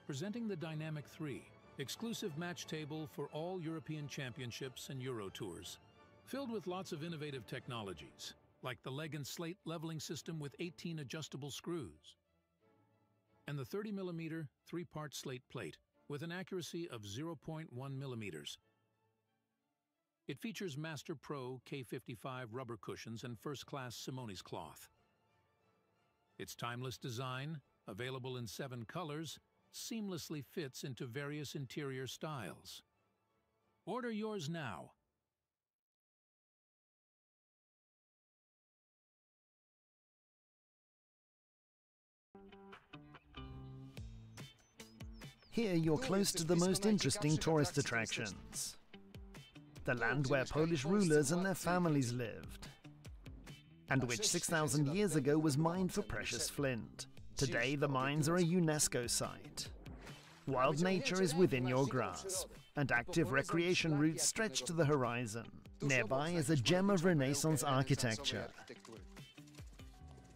Presenting the Dynamic 3, exclusive match table for all European Championships and Euro Tours. Filled with lots of innovative technologies, like the leg and slate leveling system with 18 adjustable screws, and the 30mm 3-part slate plate with an accuracy of 0.1 millimeters. It features Master Pro K55 rubber cushions and first-class Simonis cloth. Its timeless design, available in 7 colors, seamlessly fits into various interior styles. Order yours now. Here you're close to the most interesting tourist attractions. The land where Polish rulers and their families lived, and which 6,000 years ago was mined for precious flint. Today the mines are a UNESCO site. Wild nature is within your grasp, and active recreation routes stretch to the horizon. Nearby is a gem of Renaissance architecture.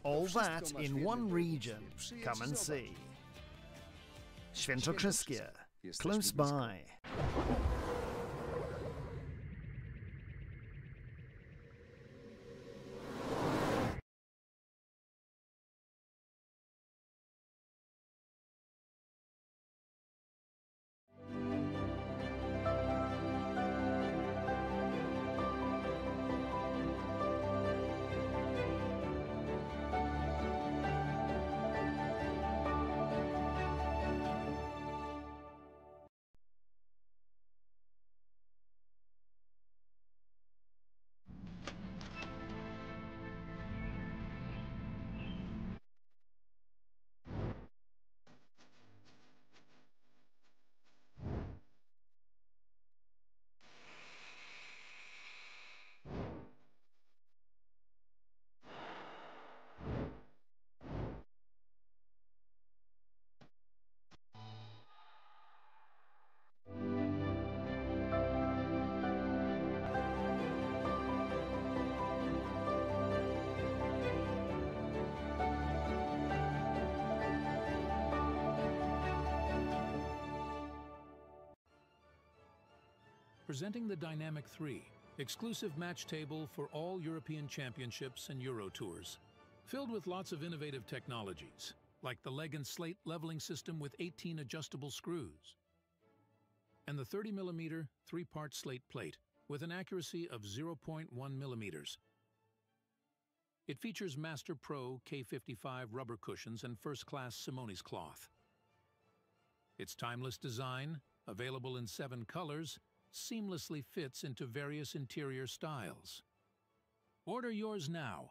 All that in one region. Come and see. Swietokrzyskie, close by. Presenting the Dynamic 3, exclusive match table for all European Championships and Euro Tours. Filled with lots of innovative technologies, like the leg and slate leveling system with 18 adjustable screws, and the 30mm 3-part slate plate with an accuracy of 0.1 millimeters. It features Master Pro K55 rubber cushions and first-class Simonis cloth. Its timeless design, available in 7 colors, seamlessly fits into various interior styles. Order yours now.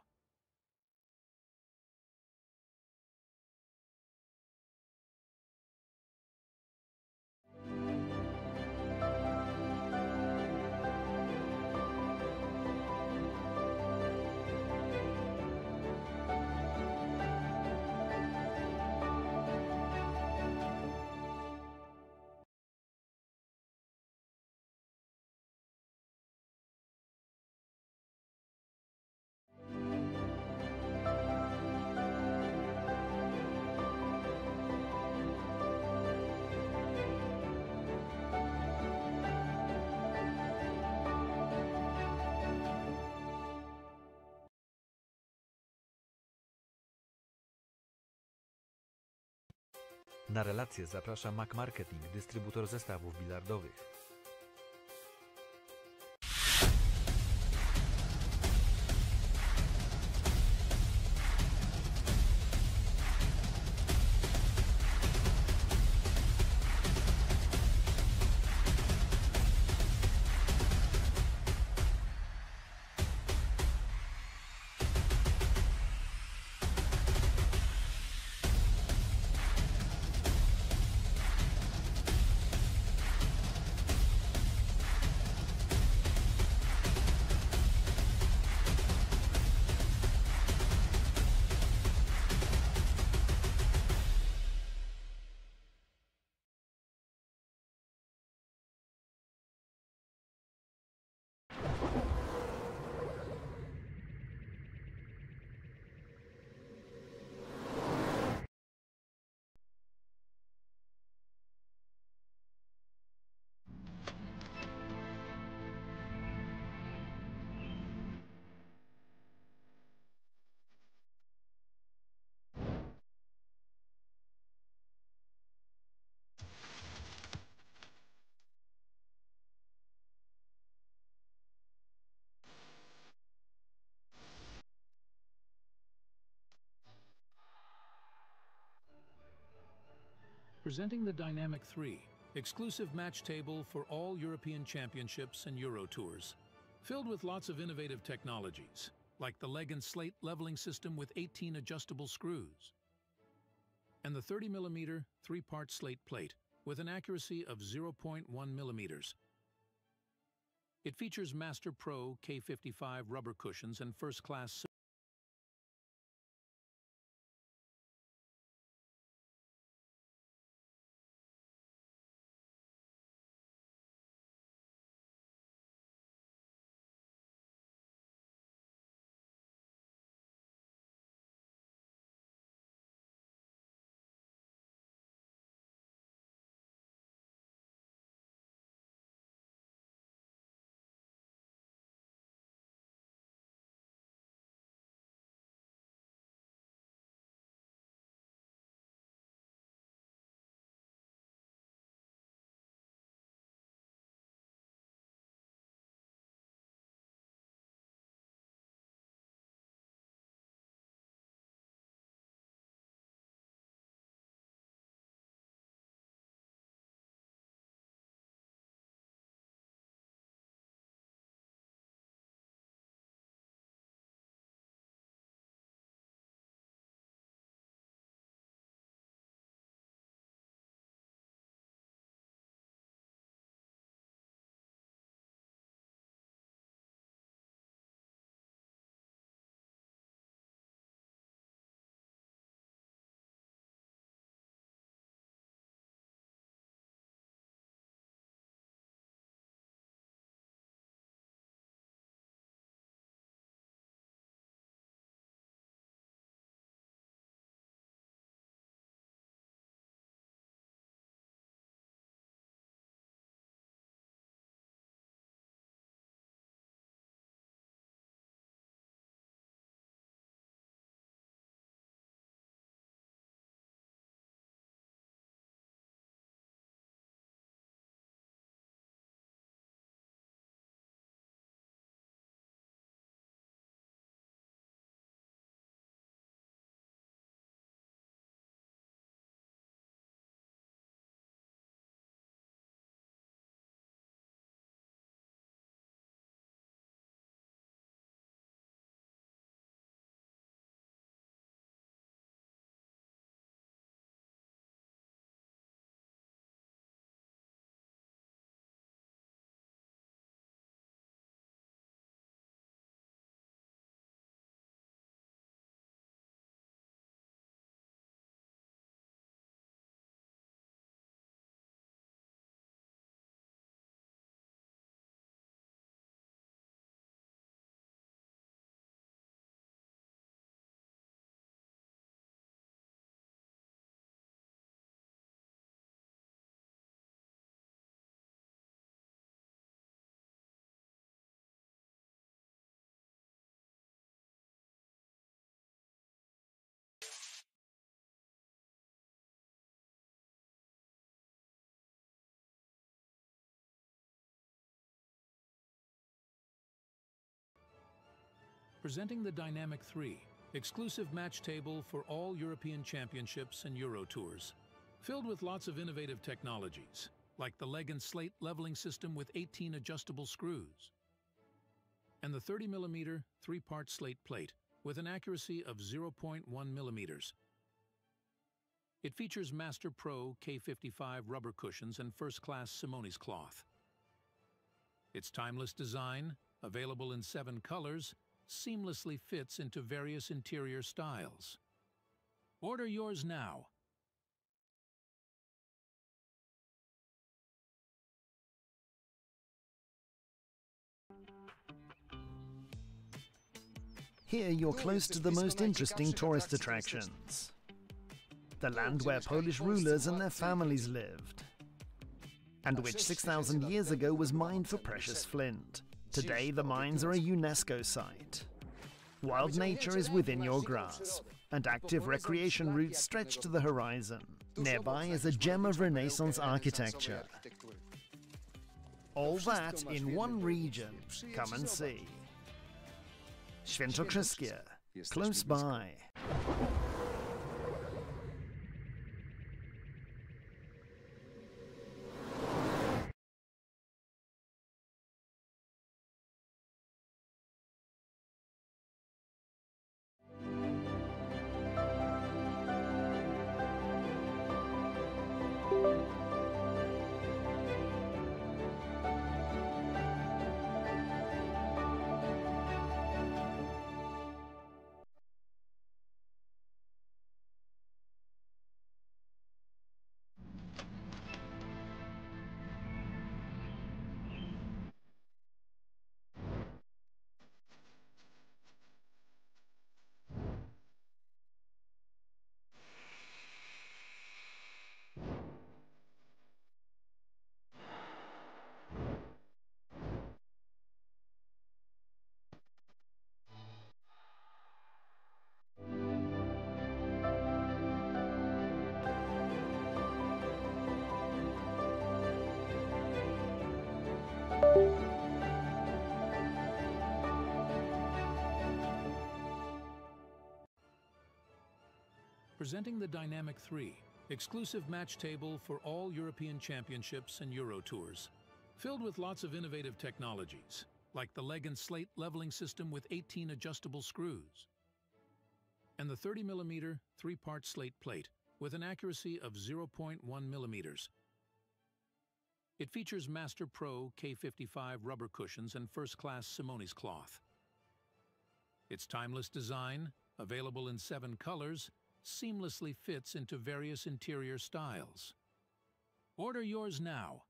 Na relację zaprasza Mac Marketing, dystrybutor zestawów bilardowych. Presenting the Dynamic 3, exclusive match table for all European championships and Euro tours. Filled with lots of innovative technologies, like the leg and slate leveling system with 18 adjustable screws, and the 30mm 3-part slate plate with an accuracy of 0.1 millimeters. It features Master Pro K55 rubber cushions and first-class Presenting the Dynamic 3, exclusive match table for all European championships and Euro tours. Filled with lots of innovative technologies, like the leg and slate leveling system with 18 adjustable screws, and the 30mm 3-part slate plate with an accuracy of 0.1 millimeters. It features Master Pro K55 rubber cushions and first-class Simonis cloth. Its timeless design, available in 7 colors, seamlessly fits into various interior styles. Order yours now. Here you're close to the most interesting tourist attractions. The land where Polish rulers and their families lived, and which 6,000 years ago was mined for precious flint. Today, the mines are a UNESCO site. Wild nature is within your grasp, and active recreation routes stretch to the horizon. Nearby is a gem of Renaissance architecture. All that in one region. Come and see. Swietokrzyskie, close by. Presenting the Dynamic 3, exclusive match table for all European championships and Euro tours. Filled with lots of innovative technologies, like the leg and slate leveling system with 18 adjustable screws, and the 30mm 3-part slate plate with an accuracy of 0.1 millimeters. It features Master Pro K55 rubber cushions and first-class Simonis cloth. Its timeless design, available in 7 colors, seamlessly fits into various interior styles. Order yours now.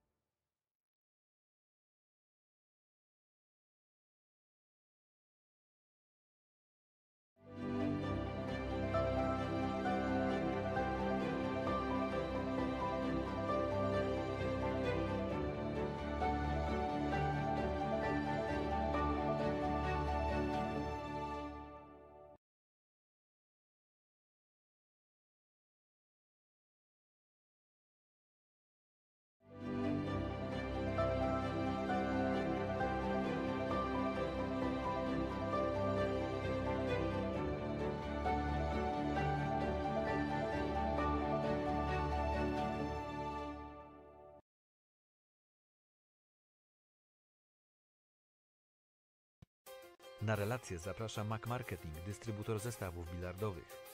Na relację zaprasza Mac Marketing, dystrybutor zestawów bilardowych.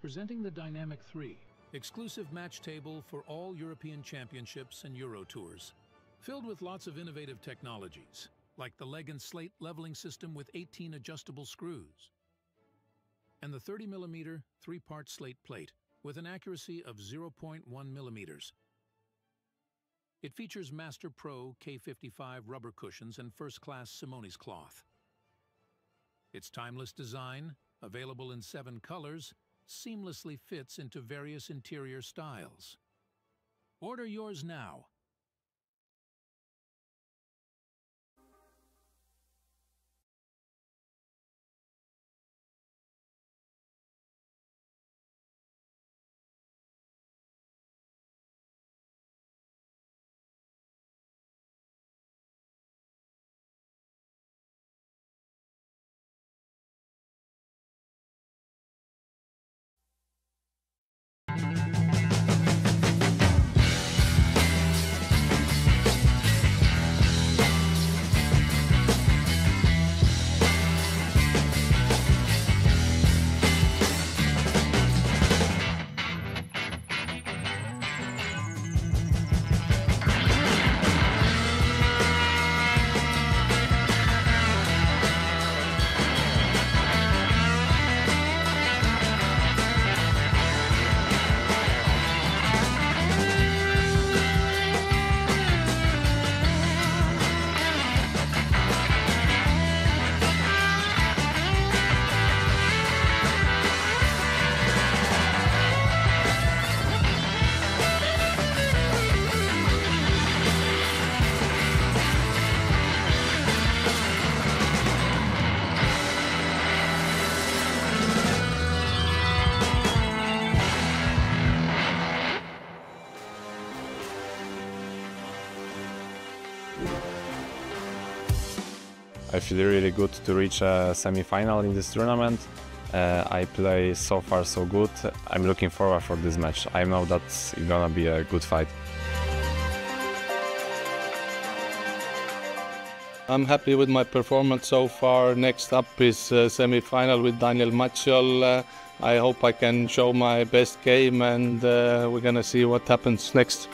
Presenting the Dynamic 3, exclusive match table for all European championships and Euro tours. Filled with lots of innovative technologies, like the leg and slate leveling system with 18 adjustable screws, and the 30mm 3-part slate plate with an accuracy of 0.1 millimeters. It features Master Pro K55 rubber cushions and first-class Simonis cloth. Its timeless design, available in 7 colors, seamlessly fits into various interior styles. Order yours now. I feel really good to reach a semi-final in this tournament. I play so far so good. I'm looking forward for this match. I know that's gonna be a good fight. I'm happy with my performance so far. Next up is semi-final with D.Macioł. I hope I can show my best game, and we're gonna see what happens next.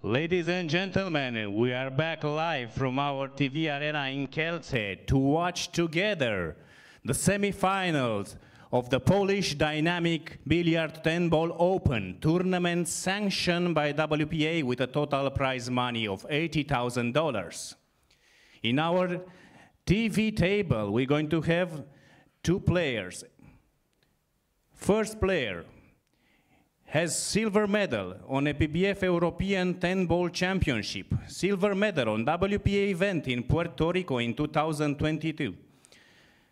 Ladies and gentlemen, we are back live from our TV arena in Kielce to watch together the semi-finals of the Polish Dynamic Billiard 10-Ball Open tournament sanctioned by WPA with a total prize money of $80,000. In our TV table, we're going to have two players. First player has silver medal on a PBF European 10-Ball Championship, silver medal on WPA event in Puerto Rico in 2022,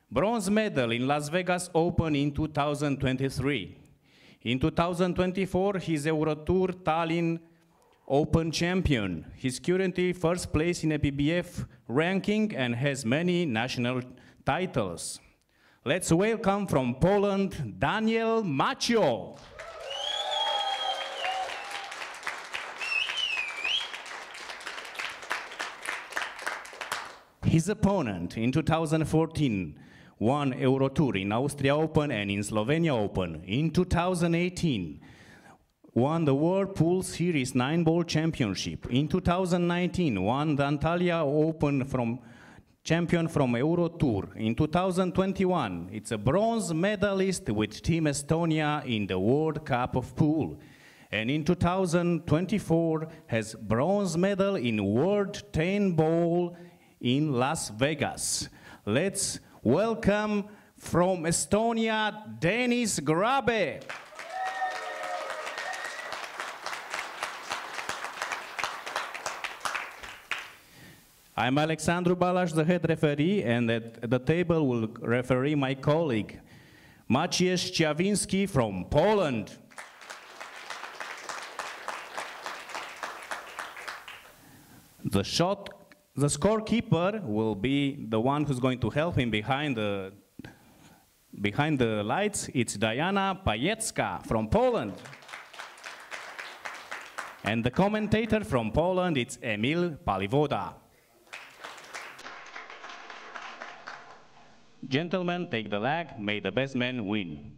bronze medal in Las Vegas Open in 2023. In 2024, he's Eurotour Tallinn Open champion. He's currently first place in a PBF ranking and has many national titles. Let's welcome from Poland, D.Macioł. His opponent in 2014 won Eurotour in Austria Open and in Slovenia Open. In 2018, won the World Pool Series 9-Ball Championship. In 2019, won the Antalya Open champion from Eurotour. In 2021, it's a bronze medalist with Team Estonia in the World Cup of Pool. And in 2024, has bronze medal in World 10-Ball in Las Vegas. Let's welcome from Estonia, Denis Grabe. I'm Alexandru Balash, the head referee, and at the table will referee my colleague, Maciej Szczawiński from Poland. The scorekeeper will be the one who's going to help him behind the lights. It's Diana Pajecka from Poland. And the commentator from Poland, it's Emil Palivoda. Gentlemen, take the leg. May the best man win.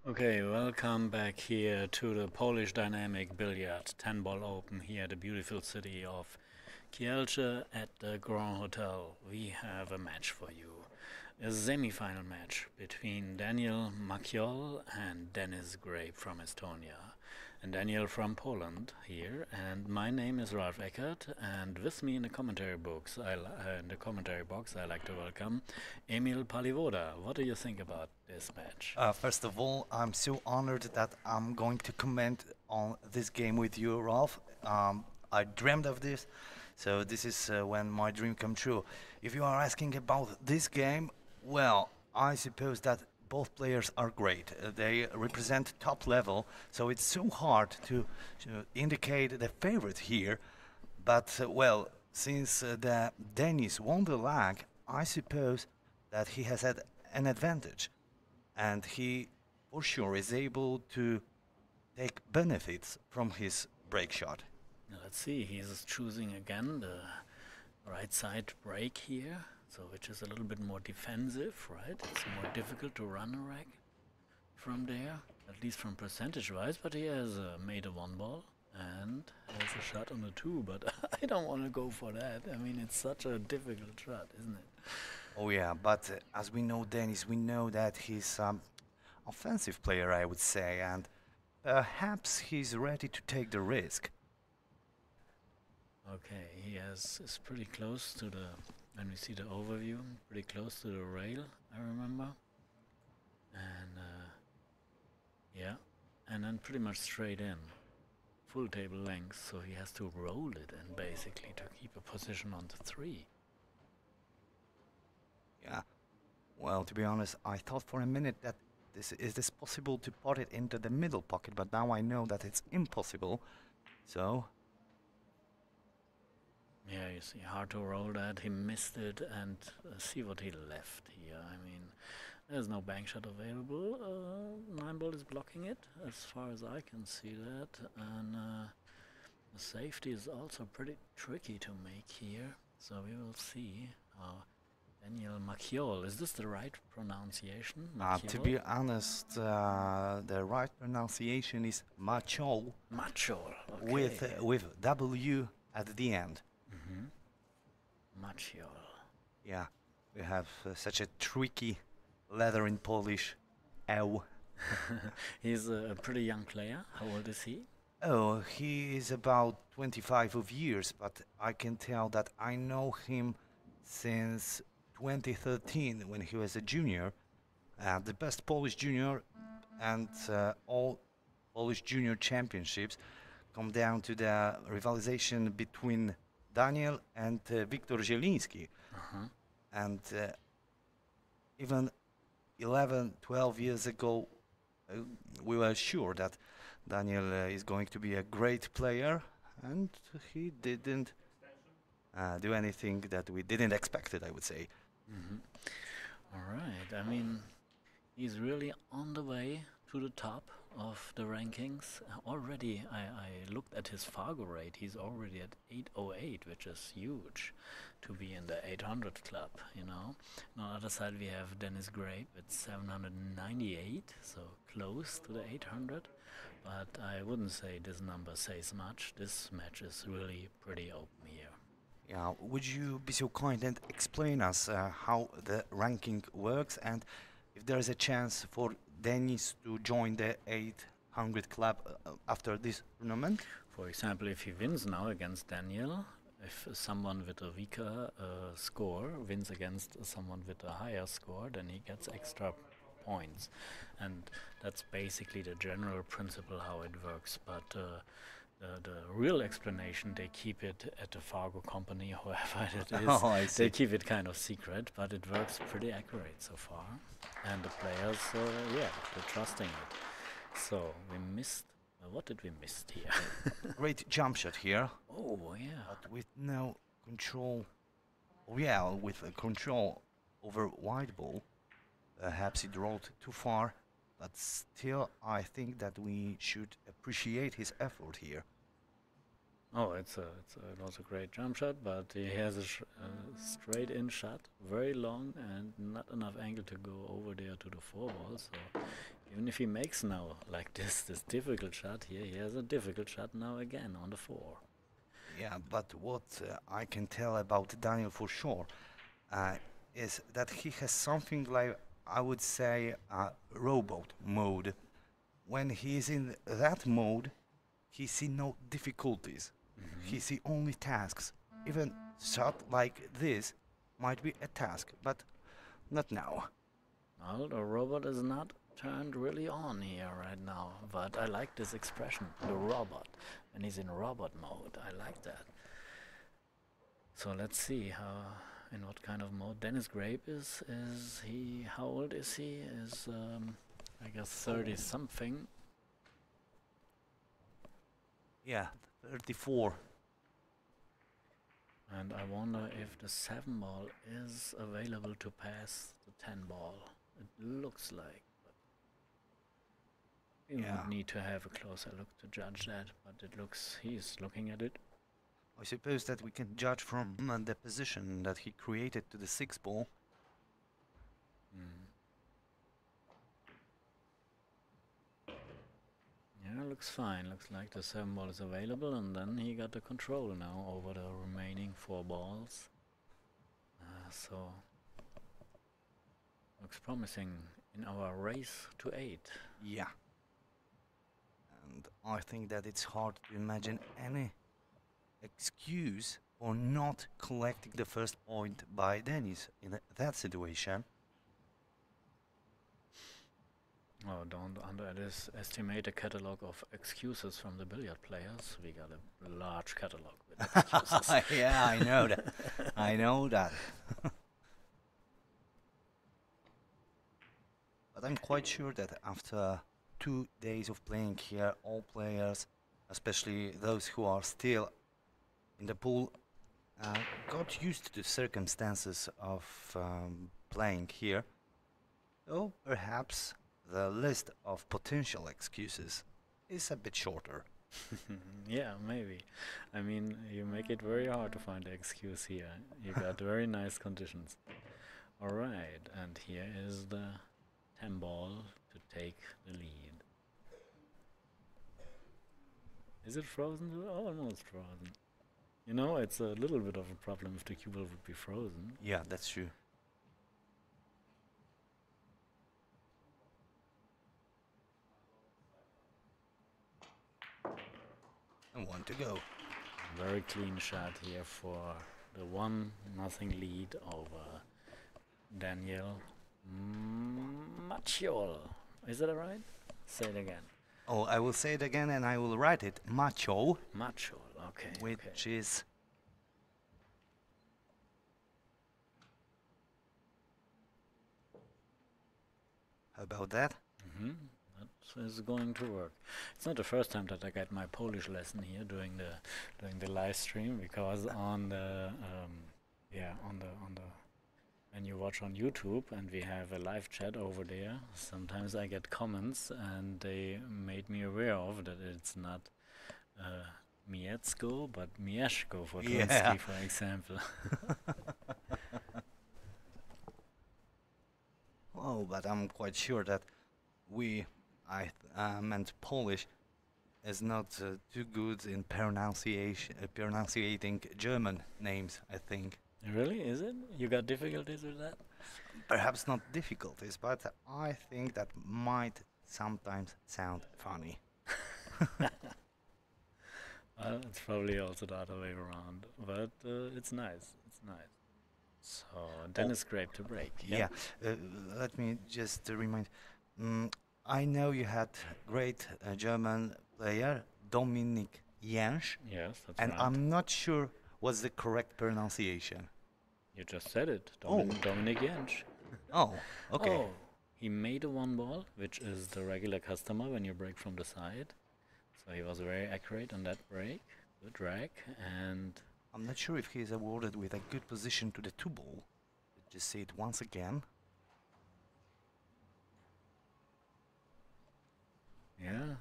Okay, welcome back here to the Polish Dynamic Billiard 10-Ball Open here at the beautiful city of Kielce at the Grand Hotel. We have a match for you. A semi-final match between D.Macioł and Denis Grabe from Estonia. And Daniel from Poland here, and my name is Ralph Eckert, and with me in the commentary box, I like to welcome Emil Palivoda. What do you think about this match? First of all, I'm so honored that I'm going to comment on this game with you, Ralph. I dreamed of this, so this is when my dream come true. If you are asking about this game, well, I suppose that both players are great. They represent top level, so it's so hard to indicate the favorite here. But well, since the Denis won the leg, I suppose that he has had an advantage, and he for sure is able to take benefits from his break shot. Now let's see, he's choosing again the right side break here, so which is a little bit more defensive, right? It's more difficult to run a rack from there, at least from percentage wise, but he has made a 1 ball and has a shot on the 2, but I don't want to go for that. I mean, it's such a difficult shot, isn't it? Oh yeah, but as we know Denis, we know that he's offensive player, I would say, and perhaps he's ready to take the risk. Okay, he is pretty close to the, when we see the overview, pretty close to the rail, I remember. And yeah, and then pretty much straight in, full table length, so he has to roll it in basically to keep a position on the 3. Yeah, well, to be honest, I thought for a minute that is this possible to put it into the middle pocket, but now I know that it's impossible, so... Yeah, you see, hard to roll that, he missed it, and see what he left here. I mean, there's no bank shot available, 9 ball is blocking it, as far as I can see that, and the safety is also pretty tricky to make here, so we will see how D.Macioł, is this the right pronunciation? To be honest, the right pronunciation is Macioł. Macioł, okay. With W at the end. Macioł. Yeah, we have such a tricky letter in Polish. Eł. He's a pretty young player. How old is he? Oh, he is about 25 of years, but I can tell that I know him since 2013 when he was a junior, the best Polish junior, and all Polish junior championships come down to the rivalization between Daniel and Wiktor Zieliński. And even 11, 12 years ago, we were sure that Daniel is going to be a great player, and he didn't do anything that we didn't expect it, I would say. All right, I mean, he's really on the way to the top of the rankings. Already, I looked at his Fargo rate. He's already at 808, which is huge to be in the 800 club, you know. On the other side, we have Dennis Grabe at 798, so close to the 800. But I wouldn't say this number says much. This match is really pretty open here. Yeah, would you be so kind and explain us how the ranking works and if there is a chance for Denis to join the 800 club after this tournament? For example, if he wins now against Daniel, if someone with a weaker score wins against someone with a higher score, then he gets extra points. And that's basically the general principle how it works. But the real explanation, they keep it at the Fargo company, whoever it is. Oh, I see. They keep it kind of secret, but it works pretty accurate so far. And the players, yeah, they're trusting it. So we missed, what did we miss here? Great jump shot here. Oh, yeah. But with no control, with control over wide ball, perhaps he rolled too far. But still, I think that we should appreciate his effort here. Oh, it was a great jump shot, but he has a straight-in shot, very long, and not enough angle to go over there to the 4 ball. So even if he makes now like this difficult shot here, he has a difficult shot now again on the 4. Yeah, but what I can tell about Daniel for sure is that he has something like, I would say, robot mode. When he is in that mode, he sees no difficulties. He sees only tasks. Even shot like this might be a task, but not now. Well, the robot is not turned really on here right now, but I like this expression, the robot. When he's in robot mode, I like that. So let's see in what kind of mode Dennis Grabe is he, how old is he? Is I guess 30 something. Yeah, 34. And I wonder if the 7 ball is available to pass the 10 ball. It looks like. But you would need to have a closer look to judge that, but it looks, he's looking at it. I suppose that we can judge from the position that he created to the 6 ball. Yeah, looks fine. Looks like the 7 ball is available, and then he got the control now over the remaining 4 balls. So looks promising in our race to 8. Yeah. And I think that it's hard to imagine any excuse for not collecting the first point by Dennis in that situation. Oh, don't underestimate the catalog of excuses from the billiard players. We got a large catalog with excuses. Yeah, I know that. I know that. But I'm quite sure that after 2 days of playing here, all players, especially those who are still in the pool, got used to the circumstances of playing here. So perhaps the list of potential excuses is a bit shorter. Yeah, maybe. I mean, you make it very hard to find an excuse here. You got very nice conditions. Alright, and here is the 10 ball to take the lead. Is it frozen? Almost frozen. You know, it's a little bit of a problem if the cue ball would be frozen. Yeah, that's true. And 1 to go. Very clean shot here for the 1-0 lead over D.Macioł. Is that right? Say it again. Oh, I will say it again and I will write it. Macioł. Macioł, okay. Which is... How about that? That is going to work. It's not the first time that I get my Polish lesson here during the live stream, because on the when you watch on YouTube and we have a live chat over there, sometimes I get comments and they made me aware of that it's not Miecko but Mieszko for Trotsky, for example. Oh, but I'm quite sure that I meant Polish, is not too good in pronunciating German names, I think. Really? Is it? You got difficulties with that? Perhaps not difficulties, but I think that might sometimes sound funny. Well, it's probably also the other way around, but it's nice. It's nice. So, Dennis Grabe to break. Yeah, let me just remind. I know you had great German player, Dominik Jentsch. Yes, that's and right. I'm not sure what's the correct pronunciation. You just said it, Dominik Jentsch. Oh, okay. Oh, he made a 1 ball, which is the regular customer when you break from the side. So he was very accurate on that break, good rack, and... I'm not sure if he is awarded with a good position to the 2 ball. Just say it once again. Yeah,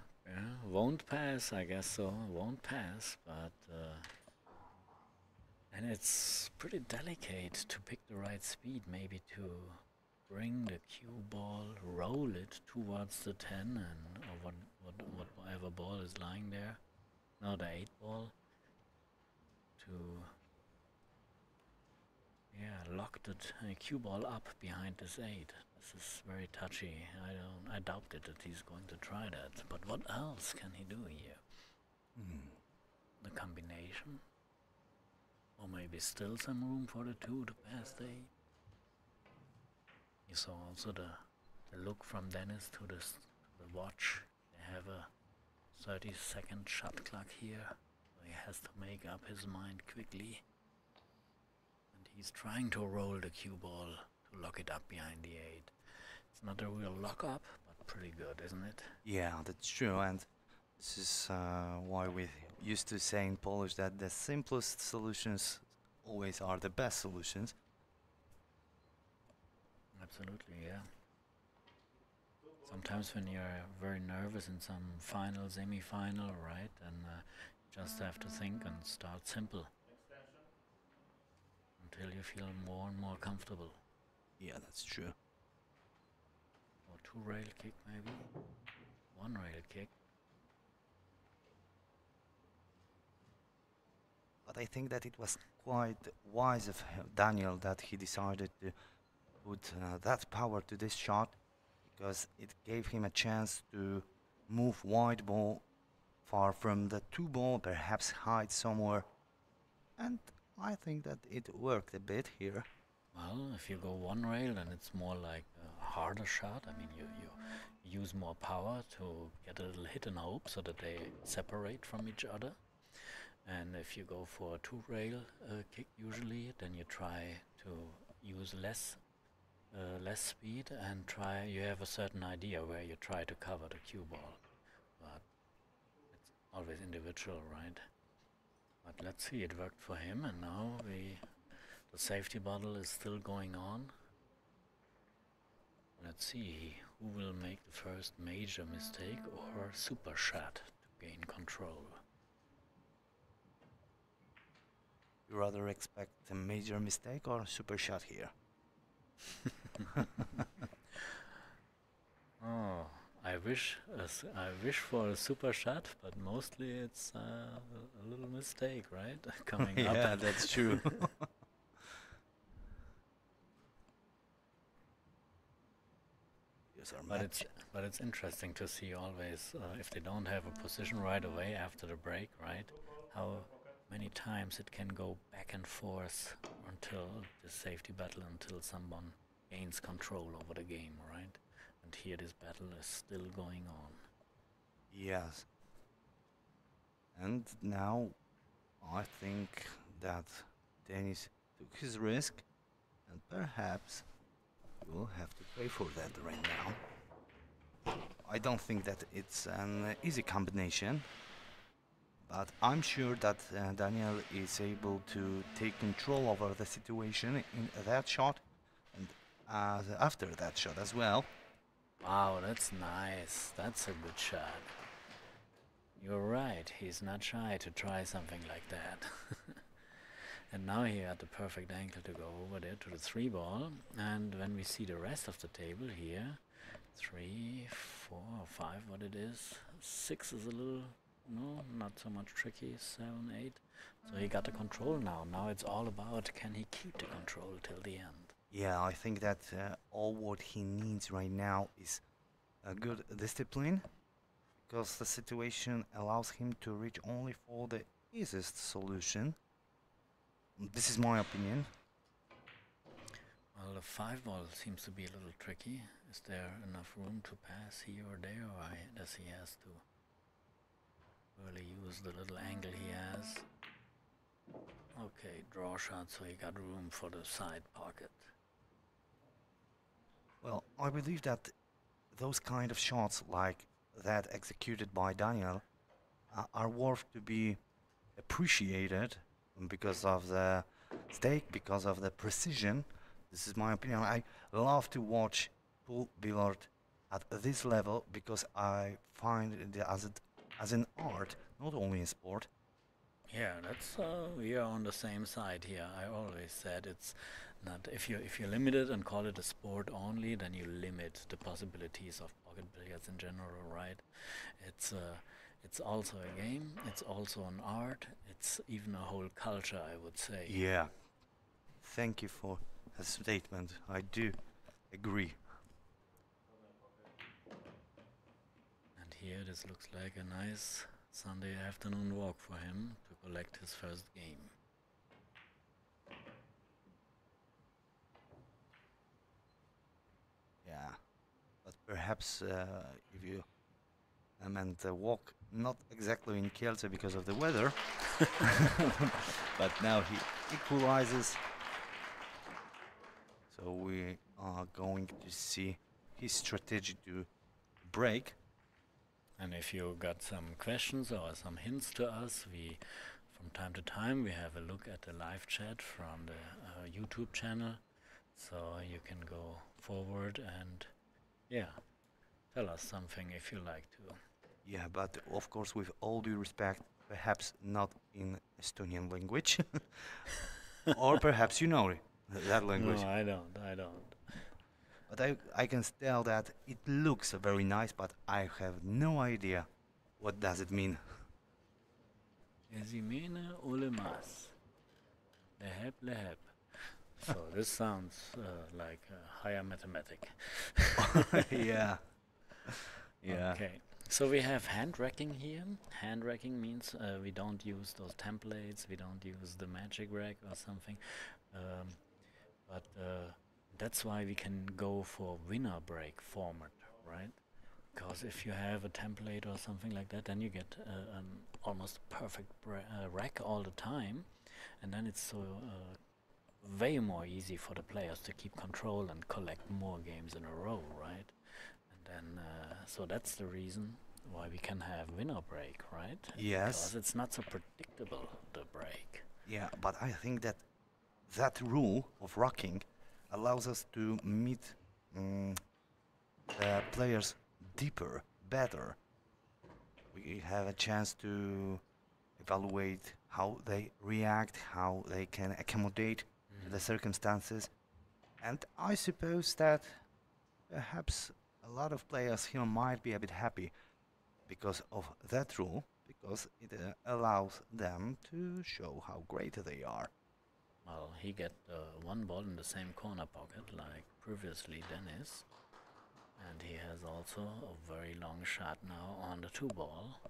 won't pass, I guess so, won't pass, but... and it's pretty delicate to pick the right speed, maybe to bring the cue ball, roll it towards the 10 and or whatever ball is lying there. Now the 8 ball to lock the cue ball up behind this 8. This is very touchy. I doubt it that he's going to try that. But what else can he do here? The combination. Or maybe still some room for the 2 to pass the 8. You saw also the look from Dennis to the watch. They have a 30-second shot clock here. So he has to make up his mind quickly. And he's trying to roll the cue ball to lock it up behind the 8. It's not a real lock up, but pretty good, isn't it? Yeah, that's true. And this is why we used to say in Polish that the simplest solutions always are the best solutions. Absolutely, yeah. Sometimes when you're very nervous in some final, semi-final, right, and you just have to think and start simple until you feel more and more comfortable. Yeah, that's true. Or two-rail kick maybe, one-rail kick. But I think that it was quite wise of Daniel that he decided to put that power to this shot, because it gave him a chance to move wide ball far from the two ball, perhaps hide somewhere. And I think that it worked a bit here. Well, if you go one rail, then it's more like a harder shot. I mean, you use more power to get a little hit and hope so that they separate from each other. And if you go for a two-rail kick usually, then you try to use less speed and you have a certain idea where you try to cover the cue ball. But it's always individual, right? But let's see, it worked for him, and now the safety battle is still going on. Let's see who will make the first major mistake or super shot to gain control. You rather expect a major mistake or a super shot here? Oh, I wish for a super shot, but mostly it's a little mistake, right? Coming up. Yeah, that's true. But it's interesting to see always if they don't have a position right away after the break, right? How many times it can go back and forth until the safety battle, until someone gains control over the game, right? And here this battle is still going on. Yes. And now I think that Dennis took his risk, and perhaps he will have to pay for that right now. I don't think that it's an easy combination, but I'm sure that Daniel is able to take control over the situation in that shot and after that shot as well. Wow, that's nice. That's a good shot. You're right, he's not shy to try something like that. And now he had the perfect angle to go over there to the 3-ball. And when we see the rest of the table here, 3, 4, 5, what it is, 6 is a little, no, not so much tricky, 7, 8. So he got the control now. Now it's all about, can he keep the control till the end? Yeah, I think that all what he needs right now is a good discipline, because the situation allows him to reach only for the easiest solution. This is my opinion. Well, the 5-ball seems to be a little tricky. Is there enough room to pass here or there, or does he has to really use the little angle he has? Okay, draw shot, so he got room for the side pocket. Well, I believe that those kind of shots like that executed by Daniel are worth to be appreciated because of the stake, because of the precision. This is my opinion. I love to watch pool billiard at this level because I find it as an art, not only in sport. Yeah, that's we are on the same side here. I always said it's not, if you limit it and call it a sport only, then you limit the possibilities of pocket billiards in general, right? It's also a game, it's also an art, it's even a whole culture, I would say. Yeah. Thank you for the statement. I do agree. And here this looks like a nice Sunday afternoon walk for him to collect his first game. Yeah, but perhaps if you meant walk not exactly in Kielce because of the weather, but now he equalizes. So we are going to see his strategy to break. And if you got some questions or some hints to us, from From time to time we have a look at the live chat from the YouTube channel, so you can go forward and tell us something if you like to. Yeah, but of course, with all due respect, perhaps not in Estonian language, or perhaps you know that language. No, I don't. But I can tell that it looks very nice, but I have no idea what does it mean. Ezimene olemas. Leheb. So this sounds like higher mathematic. Yeah. Yeah. Okay. So we have hand racking here. Hand racking means we don't use those templates, we don't use the magic rack or something. But that's why we can go for winner break format, right? Because if you have a template or something like that, then you get an almost perfect rack all the time, and then it's so way more easy for the players to keep control and collect more games in a row, right? And then so that's the reason why we can have winner break, right? Yes. Because it's not so predictable, the break. Yeah, but I think that that rule of rocking allows us to meet the players deeper, better. We have a chance to evaluate how they react, how they can accommodate the circumstances. And I suppose that perhaps a lot of players here might be a bit happy because of that rule, because it allows them to show how great they are. Well, he get one ball in the same corner pocket like previously Dennis. And he has also a very long shot now on the 2 ball.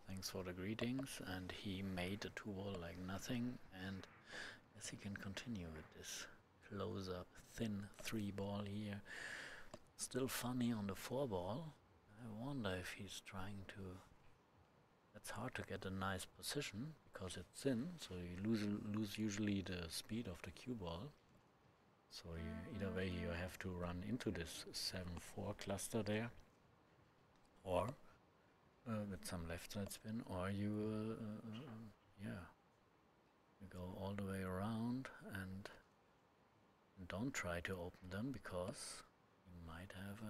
Thanks for the greetings, and he made the 2 ball like nothing, and yes, he can continue with this close-up thin 3 ball here. Still funny on the 4 ball. I wonder if he's trying to... It's hard to get a nice position because it's thin, so you lose usually the speed of the cue ball. So either way you have to run into this 7-4 cluster there, or with some left side spin, or you go all the way around and don't try to open them because you might have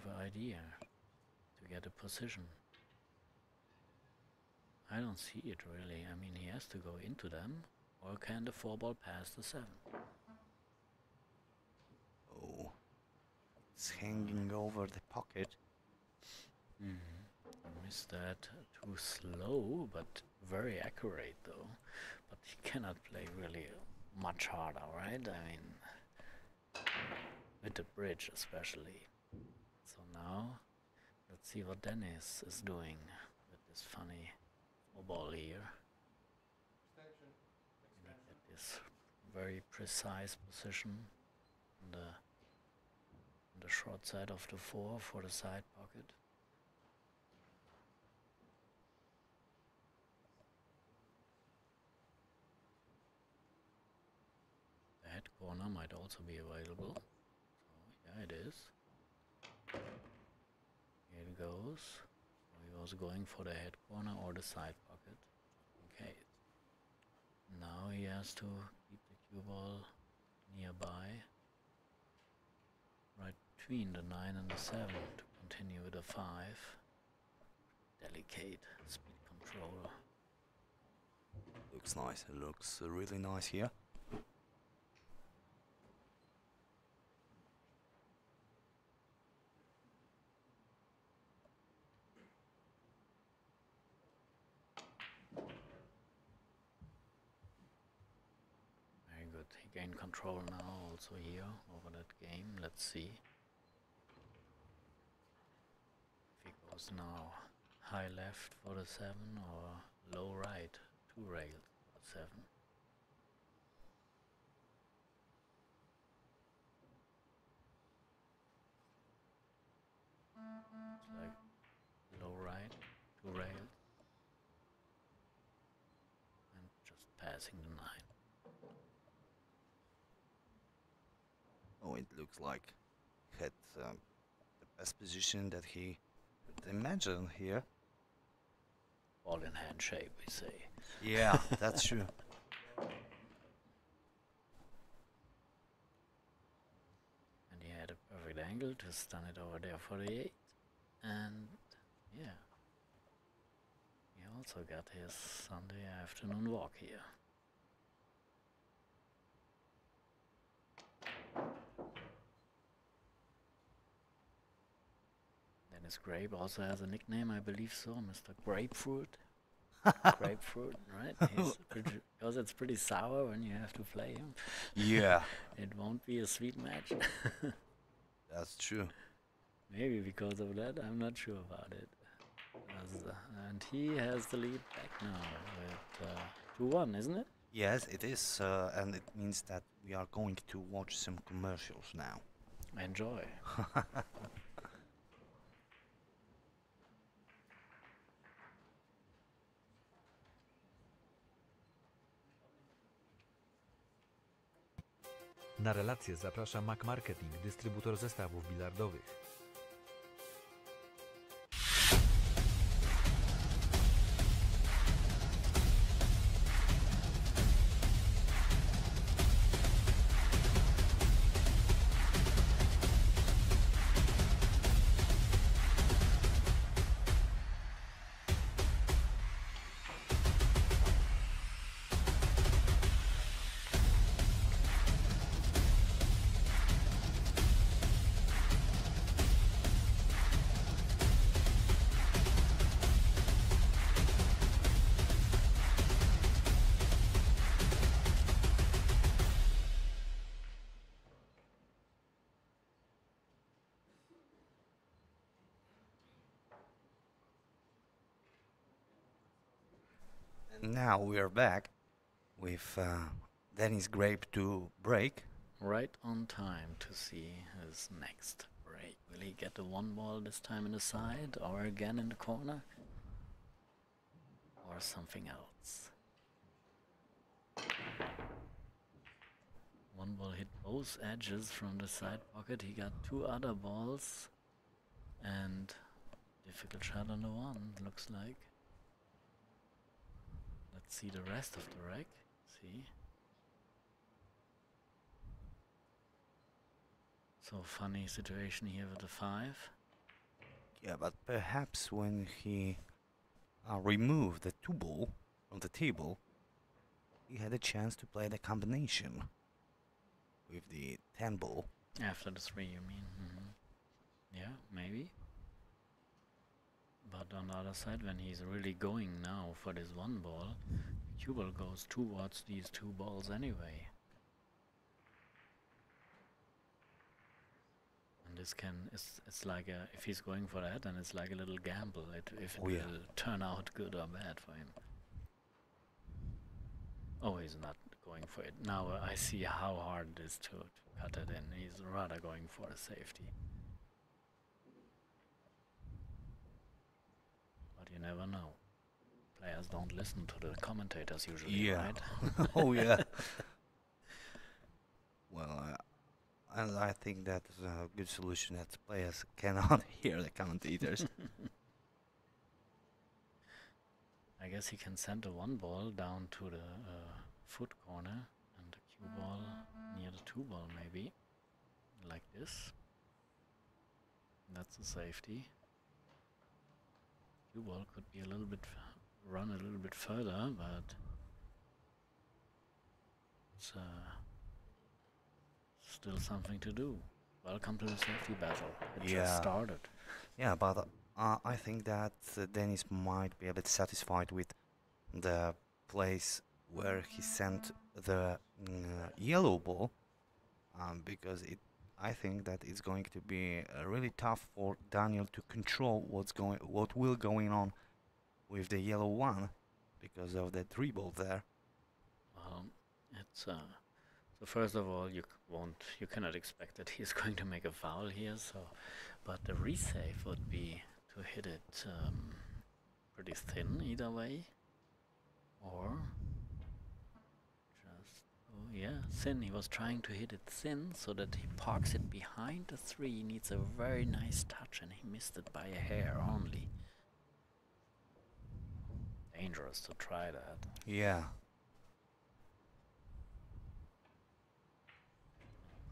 an idea to get a position. I don't see it really. I mean, he has to go into them, or can the 4 ball pass the 7? Oh, it's hanging over the pocket. Missed that too slow, but very accurate though. But he cannot play really much harder, right? I mean, with the bridge especially. So now, let's see what Dennis is doing with this funny 4 ball here. At this very precise position on the short side of the 4 for the side pocket. The head corner might also be available. So yeah, it is. Here it goes. He was going for the head corner or the side pocket. Okay. Now he has to keep the cue ball nearby. Right between the 9 and the 7 to continue with the 5. Delicate speed control. Looks nice. It looks really nice here. He gained control now also here over that game. Let's see if he goes now high left for the 7 or low right, 2 rails for the 7. It's like low right, 2 rails, and just passing the 9. Oh, it looks like he had the best position that he could imagine here. Ball in hand shape, we say. Yeah, that's true. And he had a perfect angle to stun it over there for the 8. And yeah, he also got his Sunday afternoon walk here. Dennis Grabe also has a nickname, I believe so, Mr. Grapefruit. Grapefruit, right? Because it's pretty sour when you have to play him. Yeah. It won't be a sweet match. That's true. Maybe because of that, I'm not sure about it. And he has the lead back now with 2-1, isn't it? Yes, it is, and it means that we are going to watch some commercials now. Enjoy. Na relację zaprasza Mac Marketing, dystrybutor zestawów bilardowych. Now we are back with Dennis Grabe to break. Right on time to see his next break. Will he get the 1 ball this time in the side or again in the corner? Or something else? 1 ball hit both edges from the side pocket. He got 2 other balls and difficult shot on the 1, looks like. Let's see the rest of the rack. See. So funny situation here with the 5. Yeah, but perhaps when he removed the 2 ball from the table, he had a chance to play the combination with the 10 ball. After the 3, you mean? Yeah, maybe. But on the other side, when he's really going now for this 1 ball, the cue ball goes towards these 2 balls anyway. And this it's like if he's going for that, then it's like a little gamble if it will turn out good or bad for him. Oh, he's not going for it. Now I see how hard it is to cut it in. He's rather going for a safety. You never know. Players don't listen to the commentators usually, right? Oh, yeah. Well, and I think that's a good solution that players cannot hear the commentators. I guess he can send the 1 ball down to the foot corner and the cue ball near the 2 ball maybe. Like this. That's a safety. Cue ball could be run a little bit further, but it's still something to do. Welcome to the safety battle. It just started. Yeah, but I think that Dennis might be a bit satisfied with the place where he sent the yellow ball, because I think that it's going to be really tough for Daniel to control what will going on with the yellow 1 because of the 3 ball there. It's so first of all, you cannot expect that he's going to make a foul here. But the resave would be to hit it pretty thin either way, or just go yeah, thin. He was trying to hit it thin so that he parks it behind the 3. He needs a very nice touch and he missed it by a hair only. Dangerous to try that. Yeah.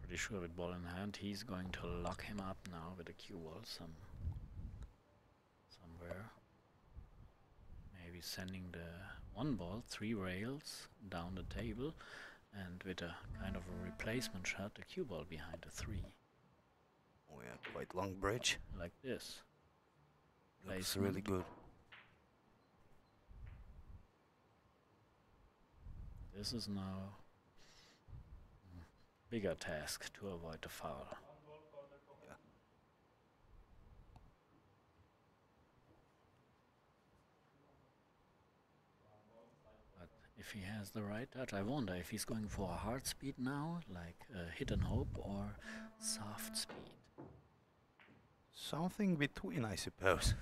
Pretty sure with ball in hand he's going to lock him up now with a cue ball somewhere. Maybe sending the 1 ball 3 rails down the table and with a kind of a replacement shot the cue ball behind the 3. Oh yeah, quite long bridge. Like this. Looks really good. This is now bigger task to avoid the foul. Yeah. But if he has the right touch, I wonder if he's going for a hard speed now, like hit and hope, or soft speed. Something between, I suppose.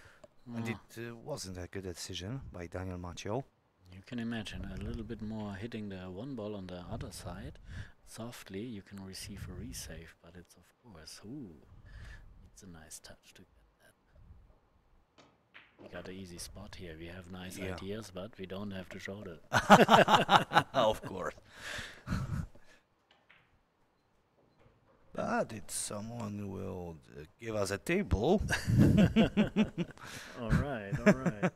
And it wasn't a good decision by D.Macioł. You can imagine a little bit more hitting the 1 ball on the other side. Softly, you can receive a resave, but it's of course, it's a nice touch to get that. We got an easy spot here. We have nice ideas, but we don't have to show that. Of course. But it's someone who will give us a table. All right, all right.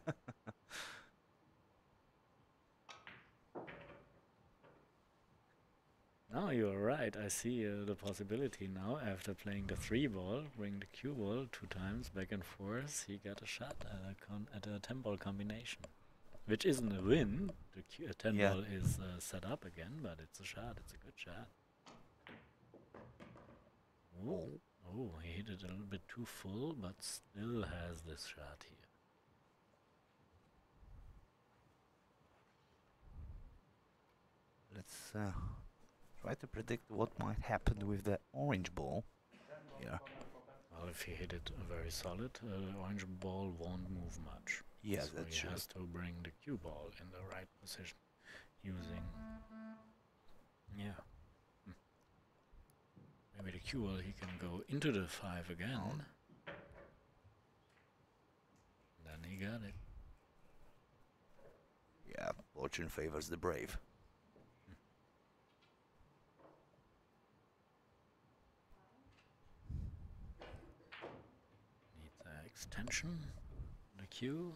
No, you're right. I see the possibility now. After playing the 3 ball, bring the cue ball 2 times back and forth, he got a shot at a 10 ball combination, which isn't a win. The 10 ball is set up again, but it's a shot. It's a good shot. Oh, he hit it a little bit too full, but still has this shot here. Let's try to predict what might happen with the orange ball. Yeah. Well, if he hit it very solid, the orange ball won't move much. Yeah, so that's he true. has to bring the cue ball in the right position using... Yeah. Maybe the cue ball, he can go into the 5 again. Then he got it. Yeah, fortune favors the brave. Needs extension, the cue.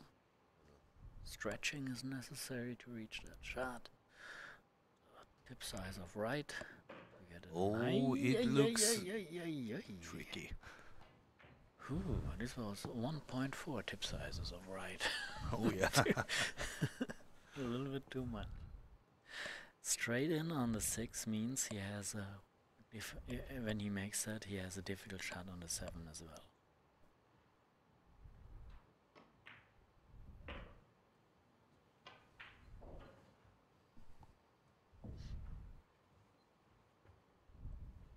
Stretching is necessary to reach that shot. Tip size of right. Oh, it looks tricky. Ooh, this was 1.4 tip sizes of right. Oh yeah. A little bit too much. Straight in on the 6 means he has a... when he makes that, he has a difficult shot on the 7 as well.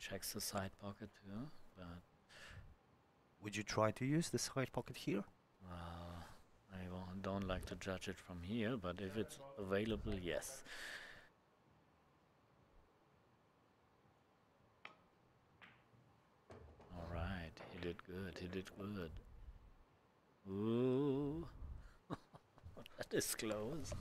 Checks the side pocket too, but... Would you try to use the side pocket here? I don't like to judge it from here, but if it's available, yes. Alright, he did good, he did good. Ooh, that is close.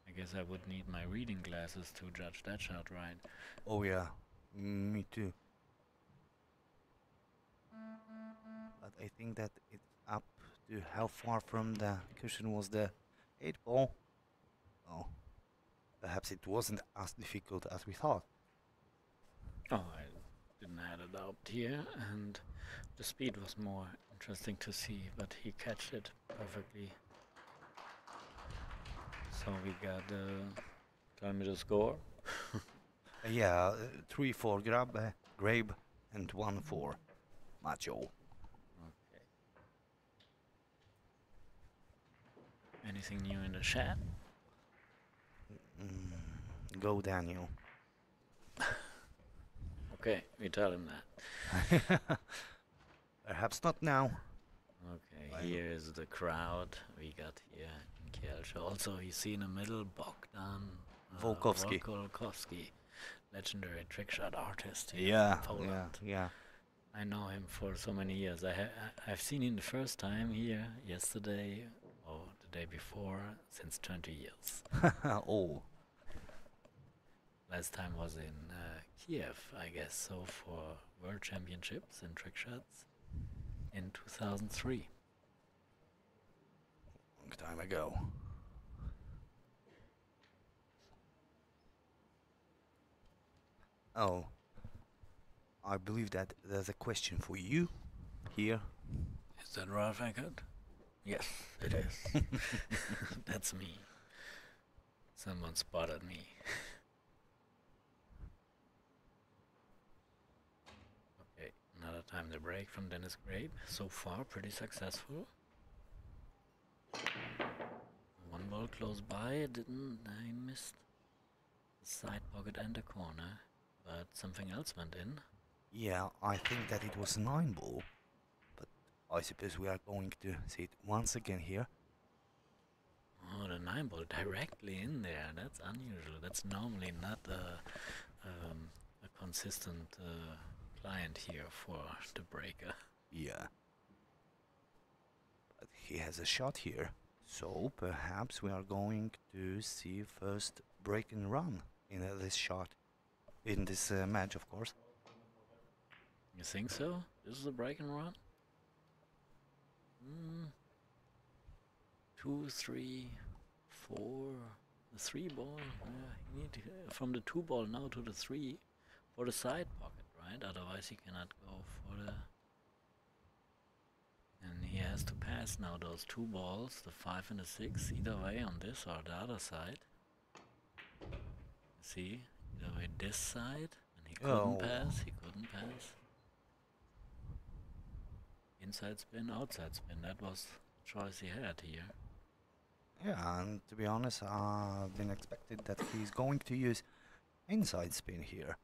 I guess I would need my reading glasses to judge that shot right. Oh yeah, me too. But I think that it's up to how far from the cushion was the 8 ball. Oh, perhaps it wasn't as difficult as we thought. Oh, I didn't have a doubt here, and the speed was more interesting to see, but he catched it perfectly. So we got, tell me the score. Yeah, 3 for Grabe, and 1 for Macioł. Okay. Anything new in the chat? Go Daniel. Okay, we tell him that. Perhaps not now. Okay, here is the crowd we got here in Kielce. Also, you see in the middle Bogdan Volkovsky, legendary trick shot artist here in Poland. Yeah. I know him for so many years. I've seen him the first time here yesterday or the day before since 20 years. Oh. Last time was in Kiev, I guess, so for World Championships in trick shots in 2003. Long time ago. Oh, I believe that there's a question for you here. Is that Ralph Eckert? Yes, it is. That's me. Someone spotted me. Okay, another time the break from Dennis Grabe. So far, pretty successful. One ball close by, I missed the side pocket and the corner, but something else went in. Yeah, I think that it was 9 ball, but I suppose we are going to see it once again here. Oh, the 9 ball directly in there. That's unusual. That's normally not a consistent client here for the breaker. Yeah. But he has a shot here, so perhaps we are going to see first break and run in this shot, in this match, of course. You think so? This is a break and run? 2, 3, 4. The 3 ball. You need to, from the 2 ball now to the 3 for the side pocket, right? Otherwise he cannot go for the. And he has to pass now those 2 balls, the 5 and the 6, either way on this or the other side. See, either way this side, and he couldn't pass. He couldn't pass. Inside spin, outside spin, that was the choice he had here. Yeah, and to be honest, I've been expected that he's going to use inside spin here.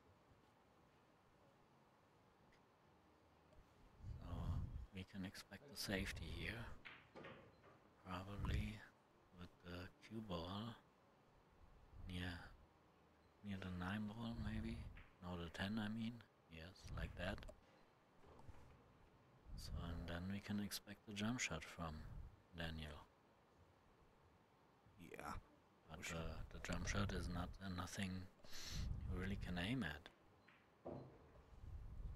So we can expect a safety here. Probably with the cue ball near the 9 ball maybe. No, the 10 I mean. Yes, like that. So, and then we can expect a jump shot from Daniel. Yeah. But the jump shot is not nothing you really can aim at.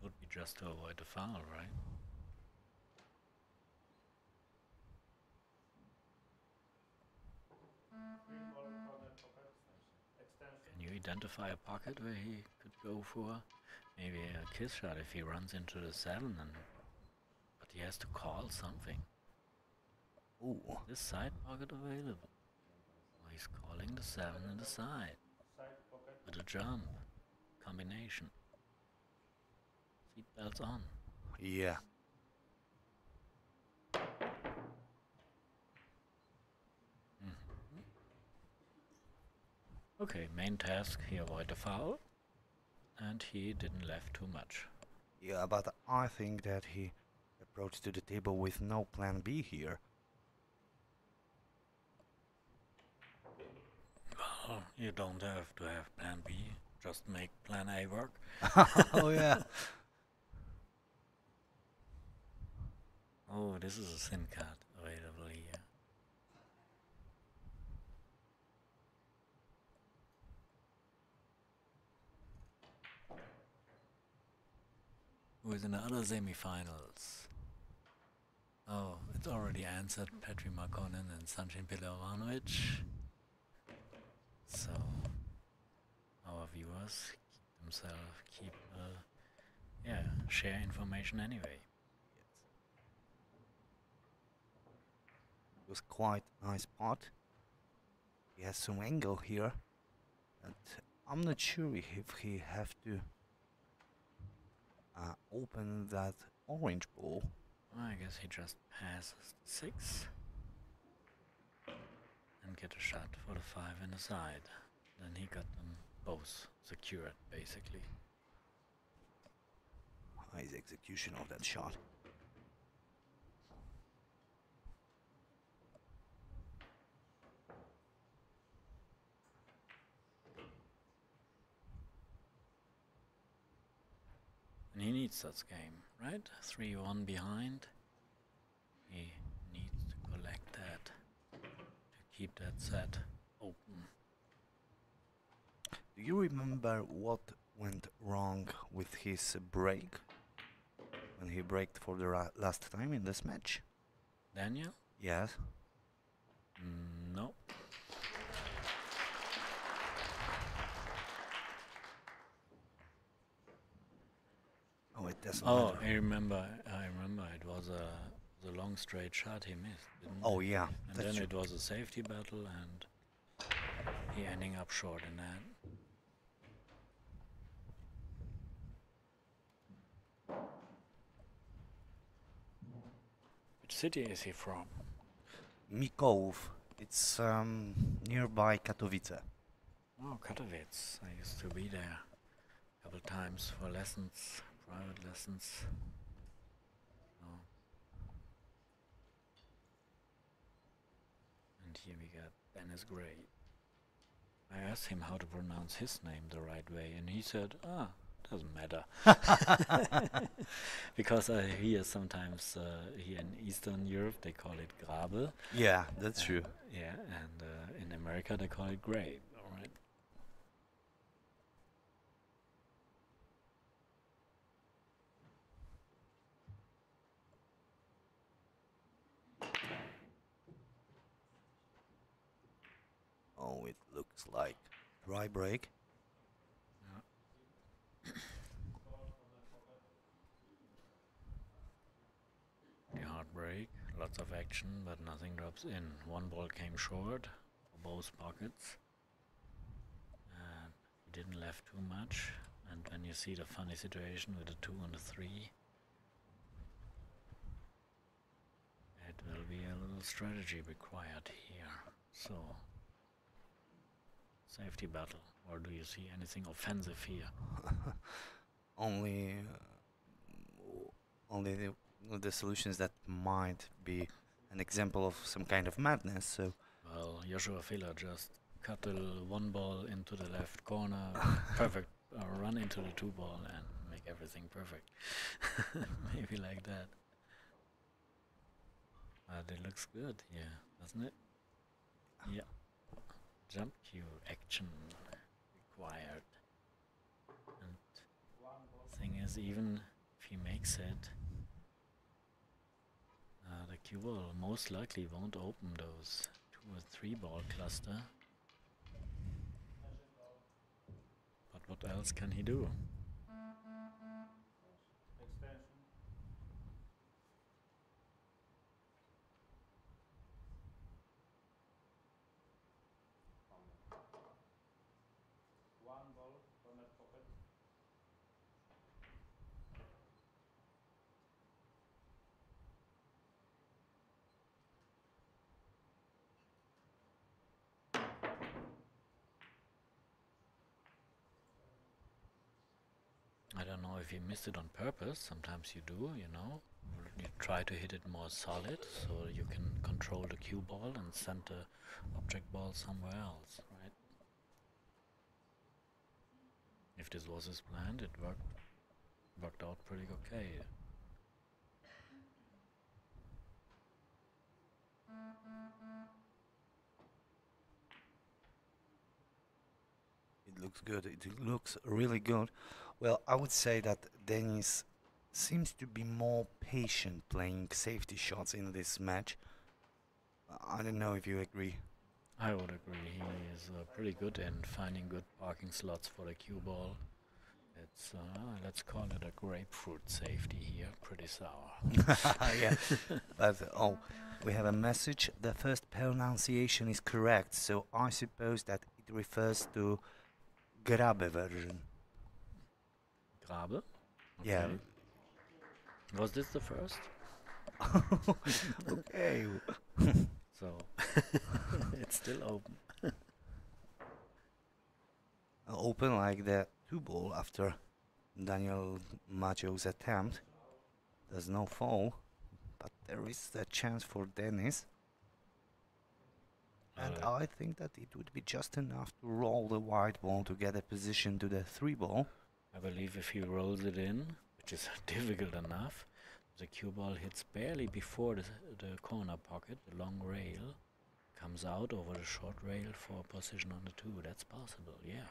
Would be just to avoid the foul, right? Can you identify a pocket where he could go for maybe a kiss shot if he runs into the 7 and but he has to call something. Ooh. This side pocket available. Oh, he's calling the 7 and the side. With a jump. Combination. Seatbelts on. Yeah. Okay, main task, he avoided the foul. And he didn't left too much. Yeah, but I think that he approached to the table with no plan B here. Well, you don't have to have plan B, just make plan A work. Oh yeah. Oh, this is a SIM card available here. Who's in the other semi-finals? Oh, it's already answered. Patrick Markkonen and Sanchin Pilovanovic. So, our viewers share information anyway. It was quite a nice spot. He has some angle here, but I'm not sure if he have to open that orange ball. I guess he just passes 6 and get a shot for the 5 in the side. Then he got them both secured, basically. Nice execution of that shot. he needs that game, right? 3-1 behind. He needs to collect that to keep that set open. Do you remember what went wrong with his break? When he braked for the last time in this match? Daniel? Yes. No. Oh, it doesn't Oh, matter. I remember. It was a long straight shot he missed, didn't Oh, it? yeah. And That's then true. it was a safety battle, and he ending up short in that. Which city is he from? Mikołów. It's nearby Katowice. Oh, Katowice. I used to be there a couple times for lessons, private lessons. Oh. And here we got Dennis Gray. I asked him how to pronounce his name the right way, and he said, doesn't matter. Because I hear sometimes here in Eastern Europe they call it Grabe. Yeah, that's true. Yeah, and in America they call it Grabe, alright? Oh, it looks like dry break. The hard break, lots of action, but nothing drops in. One ball came short for both pockets. He didn't left too much. And when you see the funny situation with the 2 and the 3, it will be a little strategy required here. So, safety battle, or do you see anything offensive here? Only the solutions that might be an example of some kind of madness. So, well, Joshua Filler just cut the 1 ball into the left corner, perfect, run into the 2 ball and make everything perfect. Maybe like that. But it looks good here, doesn't it? Yeah. Jump cue action required. And thing is, even if he makes it, the cue ball most likely won't open those 2 or 3 ball cluster. But what else can he do? I don't know if he missed it on purpose. Sometimes you do, you know. You try to hit it more solid so you can control the cue ball and send the object ball somewhere else, right? If this was his plan, it worked out pretty okay. it looks good. It looks really good. Well, I would say that Dennis seems to be more patient playing safety shots in this match. I don't know if you agree. I would agree. He is pretty good in finding good parking slots for the cue ball. It's, let's call it a grapefruit safety here. Pretty sour. Yeah, but we have a message. The first pronunciation is correct, so I suppose that it refers to Grabe version. Grabe? Yeah. Was this the first? Okay. So, it's still open. Open like the 2 ball after D.Maciow's attempt. There's no fall, but there is a chance for Dennis. And I think that it would be just enough to roll the white ball to get a position to the 3 ball. I believe if he rolls it in, which is difficult enough. The cue ball hits barely before the corner pocket, the long rail, comes out over the short rail for a position on the 2. That's possible, yeah.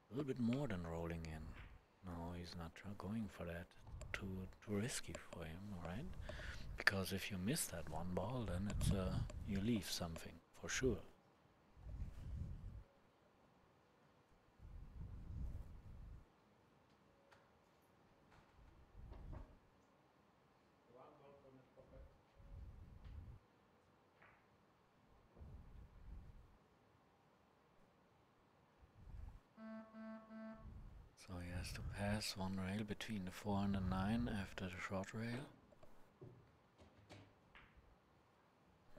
A little bit more than rolling in. No, he's not going for that. Too risky for him, right? Because if you miss that one ball, then it's you leave something for sure. So he has to pass one rail between the 4 and the 9 after the short rail.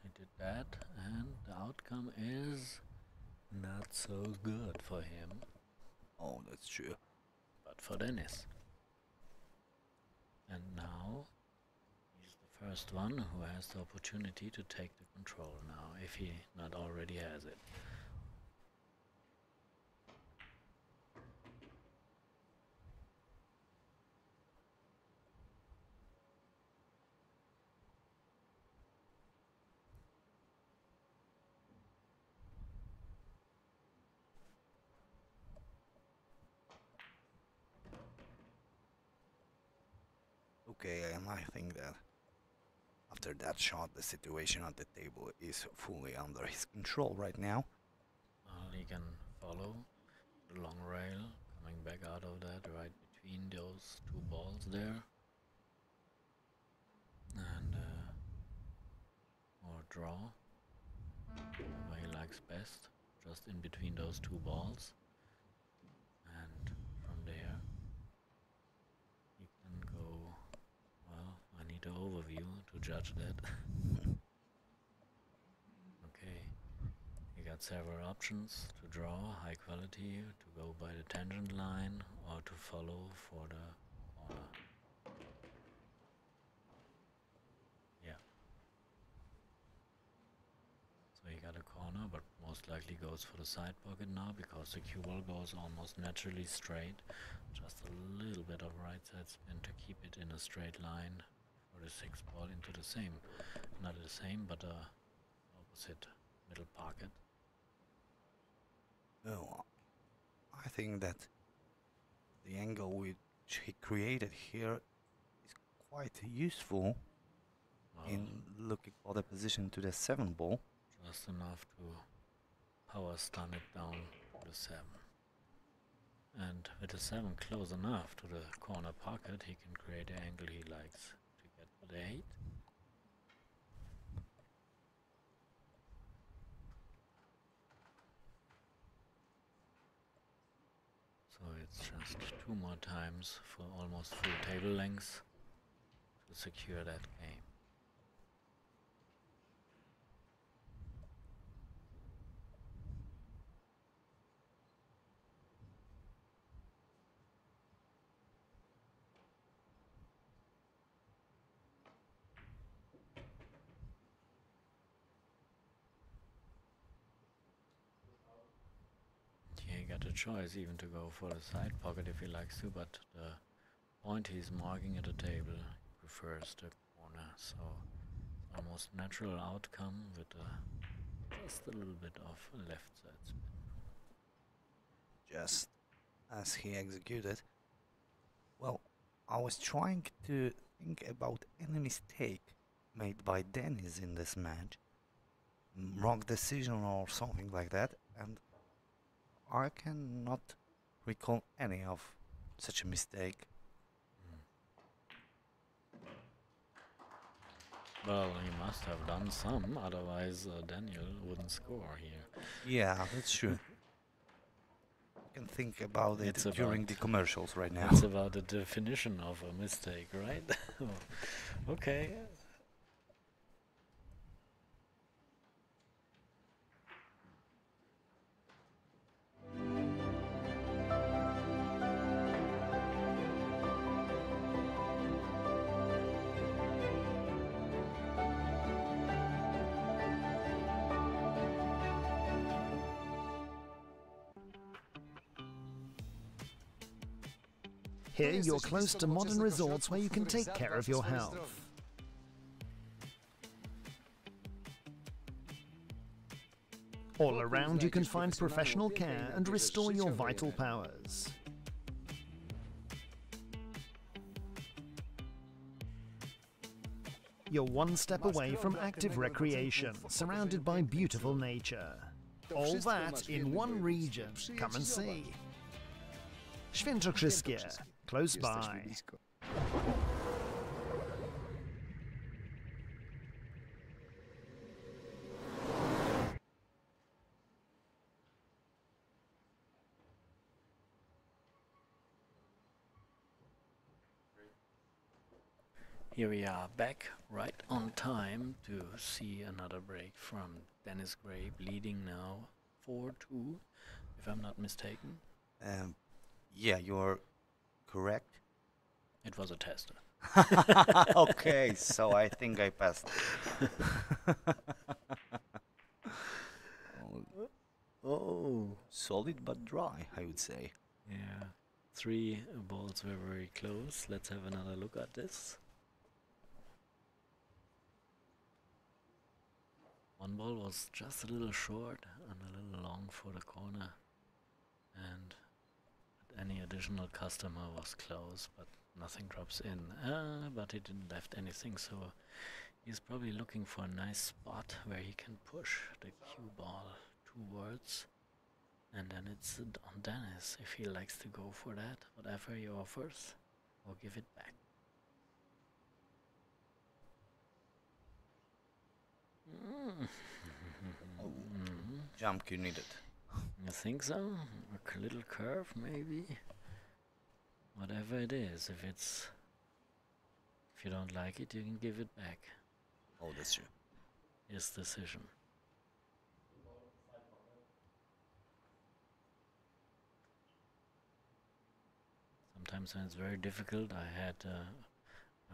He did that, and the outcome is not so good for him. Oh, that's true. But for Dennis. And now he's the first one who has the opportunity to take the control now, if he not already has it. Okay, and I think that after that shot, the situation at the table is fully under his control right now. He can follow the long rail, coming back out of that, right between those 2 balls there. And or draw, whatever he likes best, just in between those 2 balls. And from there, you can go, well, I need an overview to judge that. Okay, you got several options to draw, high quality, to go by the tangent line, or to follow for the corner. Yeah. So he got a corner, but most likely goes for the side pocket now, because the cue ball goes almost naturally straight. Just a little bit of right side spin to keep it in a straight line for the 6 ball into the same, not the same, but opposite middle pocket. Oh, I think that the angle which he created here is quite useful in looking for the position to the 7 ball. Just enough to power stun it down to the 7. And with the 7 close enough to the corner pocket, he can create the angle he likes to get to the 8. So it's just 2 more times for almost full table length to secure that game. He got a choice even to go for the side pocket if he likes to, but the point he's marking at the table, he prefers the corner, so almost natural outcome with just a little bit of left side spin. Just as he executed. Well, I was trying to think about any mistake made by Dennis in this match, wrong decision or something like that, and I cannot recall any of such a mistake. Well, he must have done some, otherwise Daniel wouldn't score here. Yeah, that's true. You can think about it It's during about the commercials right now. It's about the definition of a mistake, right? Okay. Here you're close to modern resorts where you can take care of your health. All around you can find professional care and restore your vital powers. You're one step away from active recreation, surrounded by beautiful nature. All that in one region. Come and see. Swietokrzyskie, close by. Here we are back right on time to see another break from Dennis Grabe, leading now 4-2, if I'm not mistaken. Yeah, you're correct. It was a tester. Okay, so I think I passed. Oh, solid but dry, I would say. Yeah, 3 balls were very close. Let's have another look at this. One ball was just a little short and a little long for the corner, and any additional customer was close, but nothing drops in. But he didn't left anything, so he's probably looking for a nice spot where he can push the cue ball towards, and then it's on Dennis if he likes to go for that, whatever he offers, or give it back. Jump you needed. You think so? A little curve, maybe? Whatever it is, if you don't like it, you can give it back. Oh, that's true. His decision. Sometimes when it's very difficult, I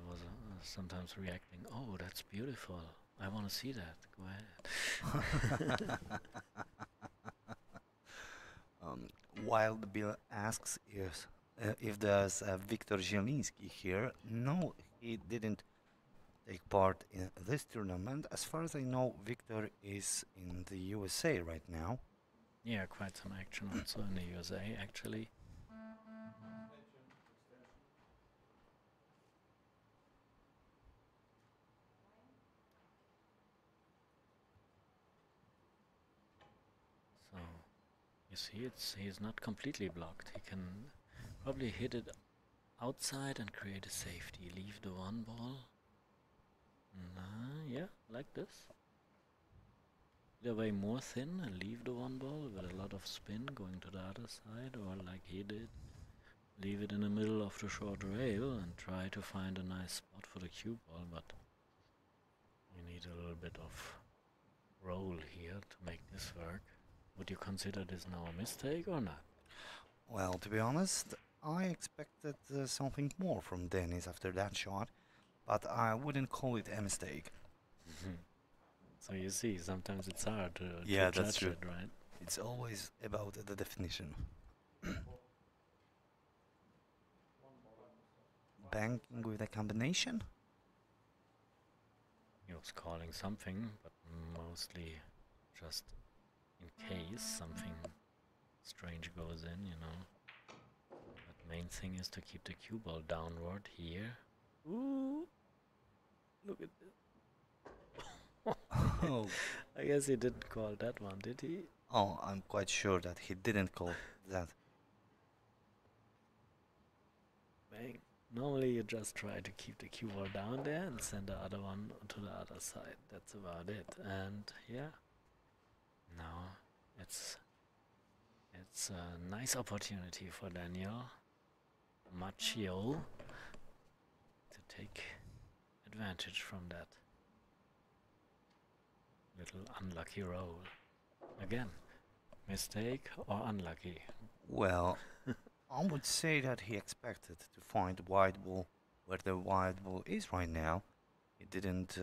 was sometimes reacting, oh, that's beautiful. I want to see that. Go ahead. Wild Bill asks if there's Viktor Zielinski here. No, he didn't take part in this tournament. As far as I know, Viktor is in the USA right now. Yeah, quite some action also in the USA, actually. So, you see, he's not completely blocked. He can probably hit it outside and create a safety. Leave the one ball. Yeah, like this. Either way more thin and leave the one ball with a lot of spin going to the other side, or like he did, leave it in the middle of the short rail and try to find a nice spot for the cue ball, but you need a little bit of roll here to make this work. Would you consider this now a mistake or not? Well, to be honest, I expected something more from Dennis after that shot, but I wouldn't call it a mistake. So you see, sometimes it's hard to that's judge true. it, right? It's always about the definition. Banking with a combination? He was calling something, but mostly just in case something strange goes in, you know. But main thing is to keep the cue ball downward here. Ooh! Look at this. Oh. I guess he didn't call that one, did he? Oh, I'm quite sure that he didn't call that. Bang. Normally you just try to keep the cue ball down there and send the other one to the other side. That's about it. And yeah, now it's a nice opportunity for D.Macioł to take advantage from that little unlucky roll. Again, mistake or unlucky? Well, I would say that he expected to find the white ball where the white ball is right now. He didn't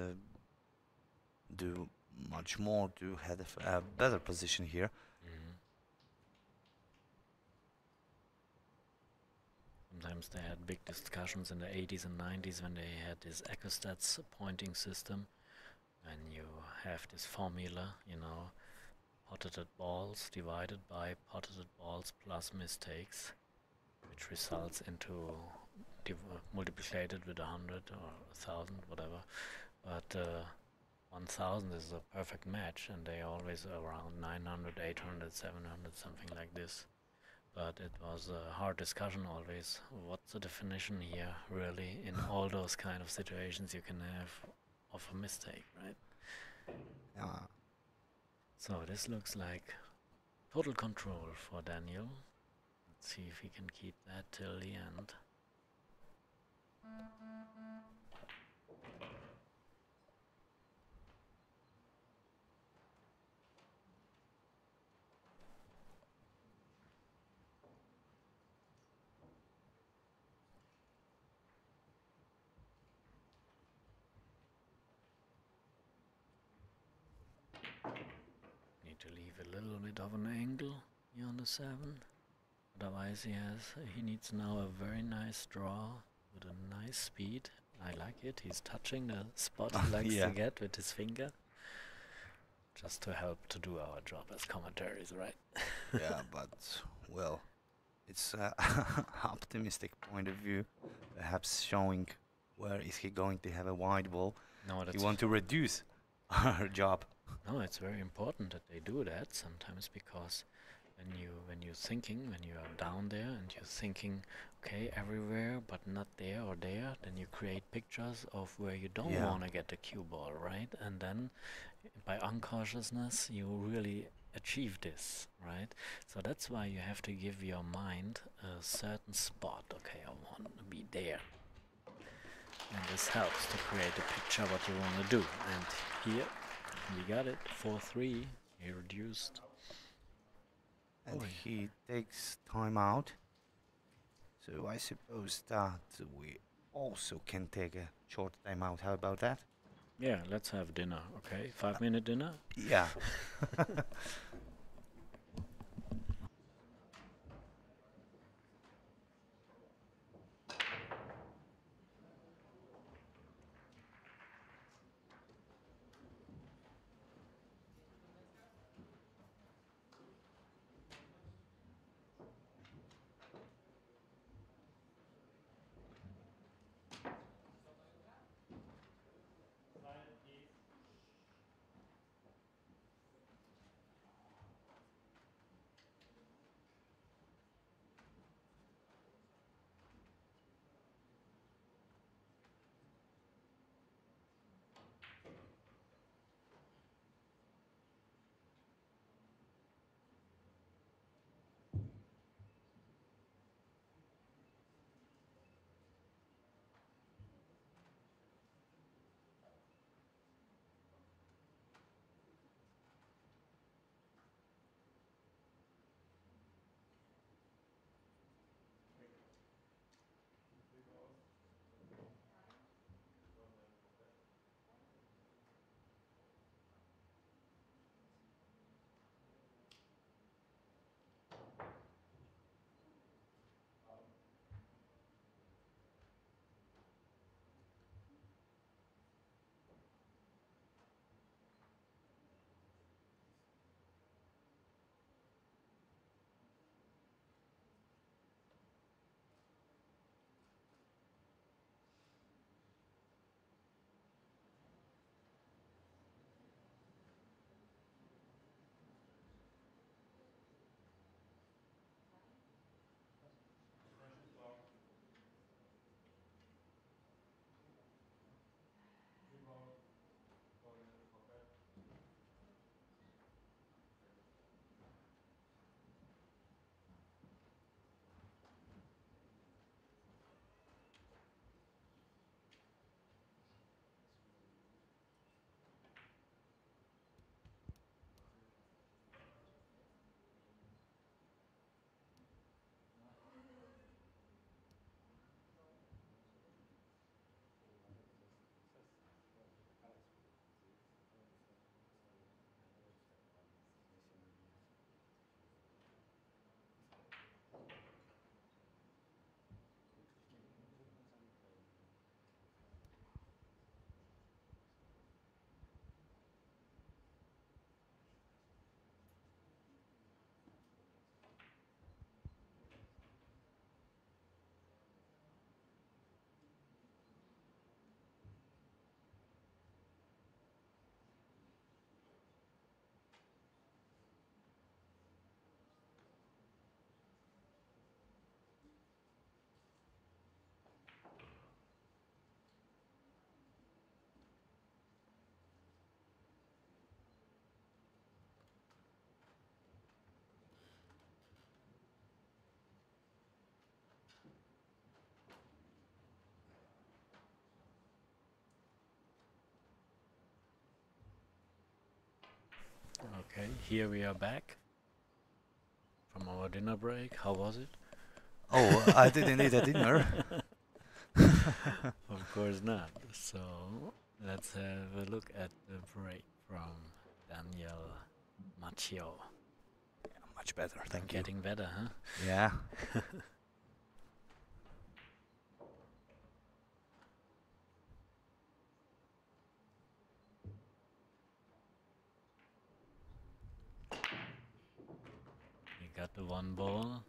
do much more to have a better position here. Sometimes they had big discussions in the 80s and 90s when they had this ecostats pointing system, and you have this formula, you know, potted balls divided by potted balls plus mistakes, which results into multiplied with 100 or 1,000, whatever. But 1,000 is a perfect match, and they always around 900, 800, 700, something like this. But it was a hard discussion always. What's the definition here, really, in all those kind of situations you can have of a mistake, right? So this looks like total control for Daniel. Let's see if he can keep that till the end. Need to leave a little bit of an angle here on the 7. Otherwise he needs now a very nice draw with a nice speed. I like it. He's touching the spot he likes to get with his finger. Just to help to do our job as commentaries, right? Yeah, but, well, it's an optimistic point of view, perhaps showing where is he going to have a wide ball. No, you want to reduce our job. No, it's very important that they do that sometimes, because when you're thinking, when you are down there and you're thinking, okay, everywhere but not there or there, then you create pictures of where you don't want to get the cue ball, right? And then by unconsciousness you really achieve this, right? So that's why you have to give your mind a certain spot. Okay, I want to be there. And this helps to create a picture what you want to do. And here, you got it, 4-3, he reduced. And he takes time out. So I suppose that we also can take a short time out. How about that? Yeah, let's have dinner, okay? 5-minute dinner? Yeah. Okay, here we are back from our dinner break. How was it? Oh, I didn't eat a dinner. Of course not. So let's have a look at the break from D.Macioł. Much better, thank you. Getting better, huh? Yeah. We got the 1 ball.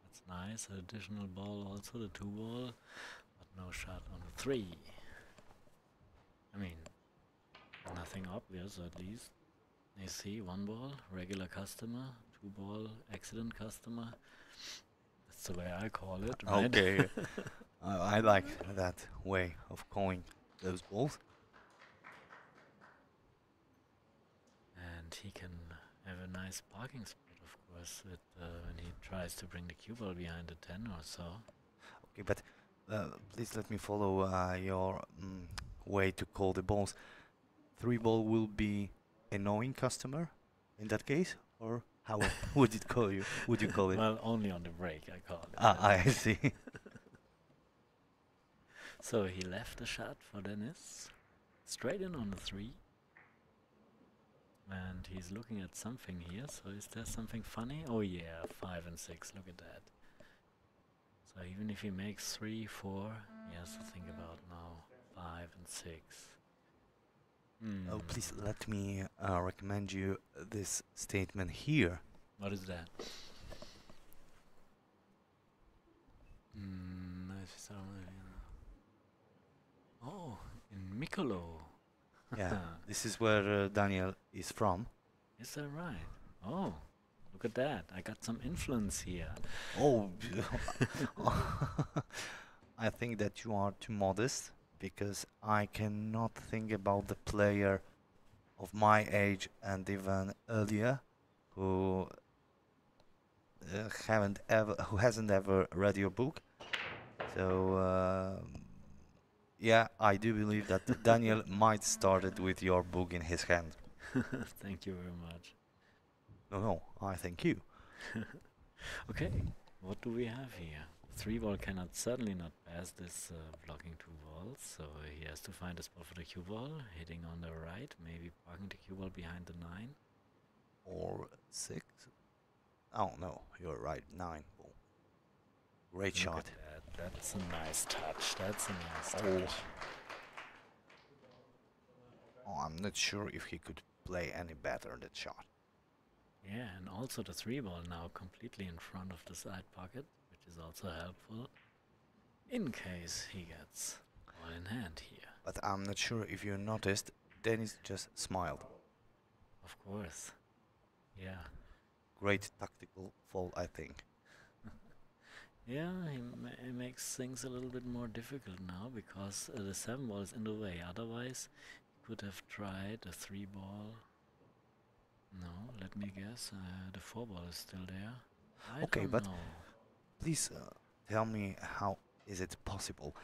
That's nice. Additional ball also, the 2 ball. But no shot on the 3. I mean, nothing obvious at least. You see, 1 ball, regular customer. 2 ball, accident customer. That's the way I call it, right? Okay. I like that way of calling those balls. And he can have a nice parking spot, of course, with, when he tries to bring the cue ball behind the 10 or so. Okay, but please let me follow your way to call the balls. 3 ball will be annoying customer in that case, or how would it call you? Would you call it? Well, only on the break I call it. Ah, I see. So he left the shot for Dennis, straight in on the 3. And he's looking at something here. So is there something funny? Oh yeah, 5 and 6. Look at that. So even if he makes 3, 4, he has to think about now 5 and 6. Oh, please let me recommend you this statement here. What is that? Oh, in Mikkolo. Yeah, this is where Daniel is from. Is that right? Oh, look at that. I got some influence here. Oh, I think that you are too modest, because I cannot think about the player of my age and even earlier who hasn't ever read your book. So yeah, I do believe that Daniel might started with your book in his hand. Thank you very much. No, I thank you. Okay, what do we have here? 3 ball cannot certainly not pass this blocking 2 balls, so he has to find a spot for the cue ball, hitting on the right, maybe parking the cue ball behind the 9. Or 6? Oh no, you're right, 9 ball. Great shot. Look at that. That's a nice touch. That's a nice touch. Oh, I'm not sure if he could play any better that shot. Yeah, and also the 3 ball now completely in front of the side pocket, which is also helpful in case he gets all in hand here. But I'm not sure if you noticed, Dennis just smiled. Of course. Yeah. Great tactical fall, I think. Yeah, he makes things a little bit more difficult now because the 7 ball is in the way. Otherwise, he could have tried a 3 ball. No, let me guess. The 4 ball is still there. I Okay, don't but know. please tell me how is it possible?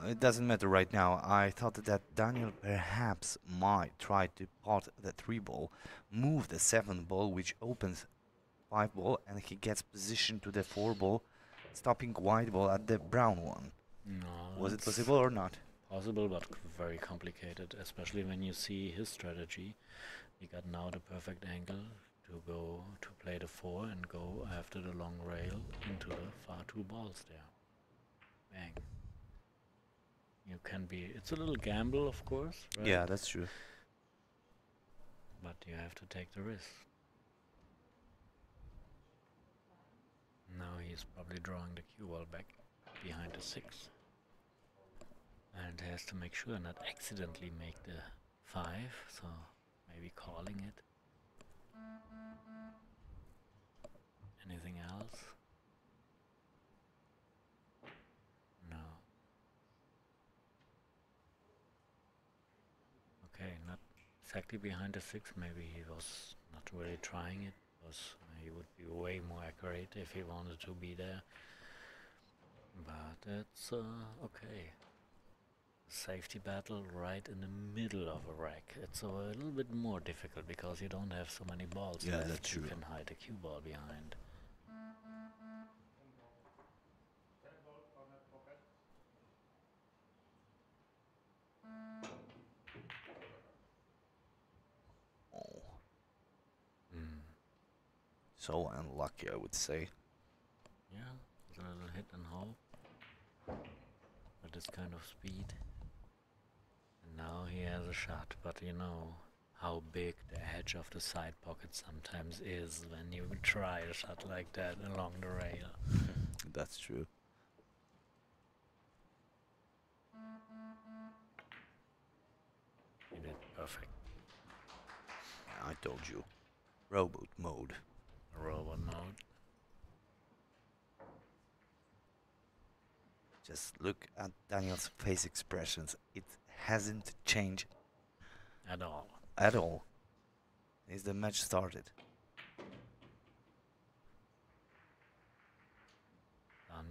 It doesn't matter right now. I thought that Daniel perhaps might try to pot the 3 ball, move the 7 ball, which opens 5 ball, and he gets position to the 4 ball, stopping white ball at the brown one. No, Was it possible or not? Possible, but very complicated, especially when you see his strategy. He got now the perfect angle to go to play the 4 and go after the long rail into the far 2 balls there. Bang. You can be, it's a little gamble, of course, right? Yeah, that's true. But you have to take the risk. Now he's probably drawing the cue ball back behind the 6. And has to make sure not accidentally make the 5, so maybe calling it. Anything else? No. Okay, not exactly behind the 6, maybe he was not really trying it, because he would be way more accurate if he wanted to be there. But that's okay. Safety battle right in the middle of a rack. It's a little bit more difficult because you don't have so many balls. Yeah, left. that's You true. can hide a cue ball behind. Oh, Mm. so unlucky, I would say. Yeah, it's a little hit and hope. With this kind of speed. And now he has a shot, but you know how big the edge of the side pocket sometimes is when you try a shot like that along the rail. That's true. He did perfect. I told you. Robot mode. Robot mode. Just look at Daniel's face expressions. It hasn't changed At all. at all. Is the match started?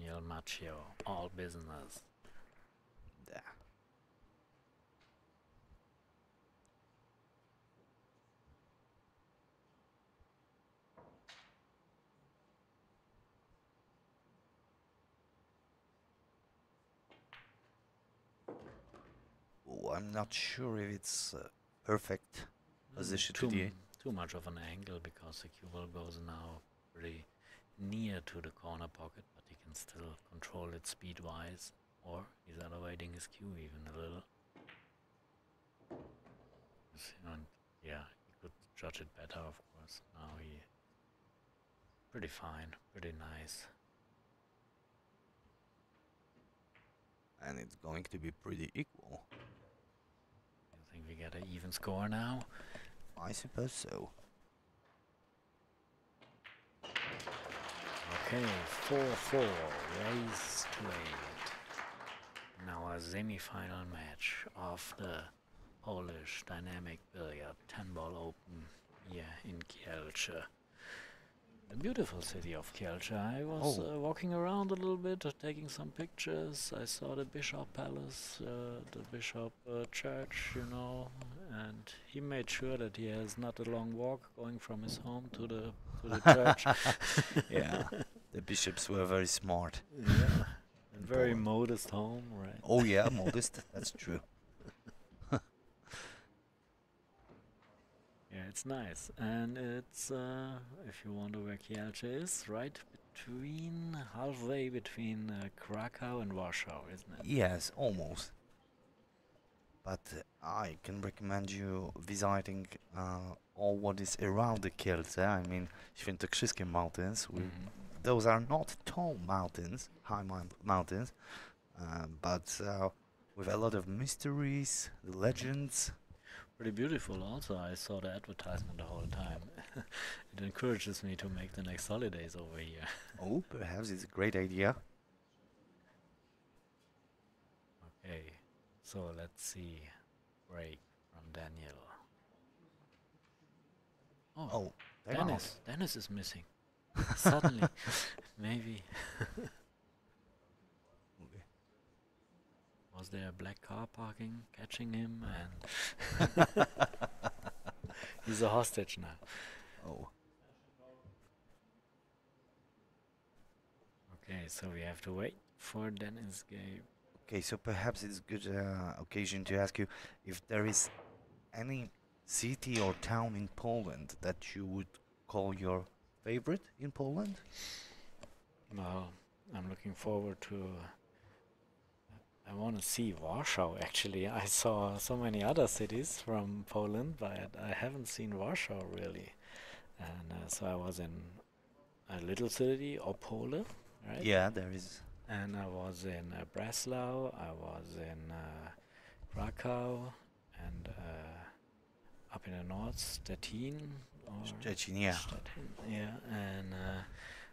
D.Macioł, all business. Yeah. Oh, I'm not sure if it's perfect position to the Too much of an angle because the cue ball goes now pretty near to the corner pocket, but he can still control it speed-wise, or he's elevating his cue even a little. And yeah, he could judge it better, of course. Now he pretty fine, pretty nice. and it's going to be pretty equal. You think we get an even score now? I suppose so. Okay, 4-4, race to 8. Now a semi-final match of the Polish Dynamic Billiard 10-ball open here in Kielce. The beautiful city of Kielce. I was walking around a little bit, taking some pictures. I saw the Bishop Palace, the Bishop Church, you know, and he made sure that he has not a long walk going from his home to the church. Yeah, the bishops were very smart. Yeah, and very modest home, right? Oh yeah, modest, that's true. Yeah, it's nice, and it's if you wonder where Kielce is, right between halfway between Krakow and Warsaw, isn't it? Yes, almost. But I can recommend you visiting all what is around the Kielce. I mean, Swietokrzyskie mountains. Those are not tall mountains, high mountains, but with a lot of mysteries, legends. Pretty beautiful also. I saw the advertisement the whole time. It encourages me to make the next holidays over here. Oh, perhaps it's a great idea. Okay, so let's see. Break from Daniel. Oh, Dennis is missing. Suddenly, maybe. Was there a black car parking, catching him, and he's a hostage now. Oh. Okay, so we have to wait for Dennis Gabe. Okay, so perhaps it's a good occasion to ask you if there is any city or town in Poland that you would call your favorite in Poland? Well, I'm looking forward to... I want to see Warsaw, actually. I saw so many other cities from Poland, but I haven't seen Warsaw, really. And so I was in a little city, Opole, right? Yeah, there is. And I was in Breslau, I was in Krakow, and up in the north, Stettin. Stettin, yeah. Yeah, and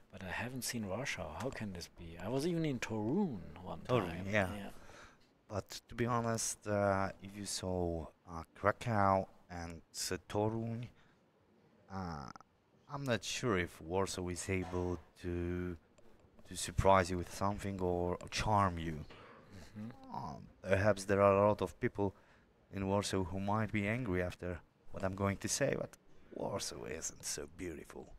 but I haven't seen Warsaw. How can this be? I was even in Torun one time. Yeah. But to be honest, if you saw Krakow and Torun, I'm not sure if Warsaw is able to surprise you with something or charm you. Perhaps there are a lot of people in Warsaw who might be angry after what I'm going to say, but Warsaw isn't so beautiful.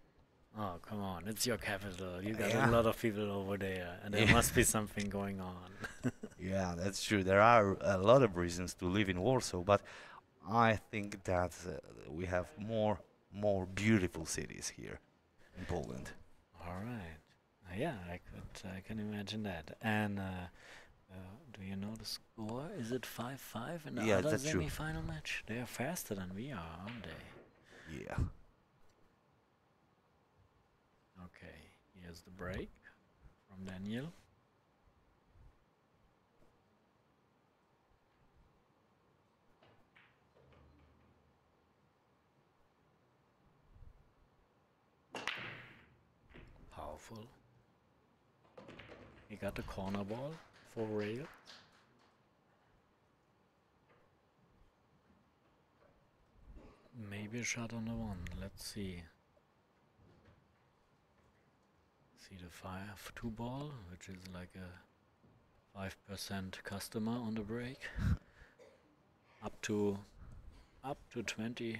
Oh, come on, it's your capital. You got a lot of people over there, and there must be something going on. Yeah, that's true. There are a lot of reasons to live in Warsaw, but I think that we have more beautiful cities here in Poland. All right. Yeah, I can imagine that. And do you know the score? Is it 5-5 in the other semi-final match? They are faster than we are, aren't they? Yeah. Okay, here's the break from Daniel. Powerful. He got the corner ball for rail. Maybe a shot on the one. Let's see. See the 5-2 ball, which is like a 5% customer on the break. up to 20%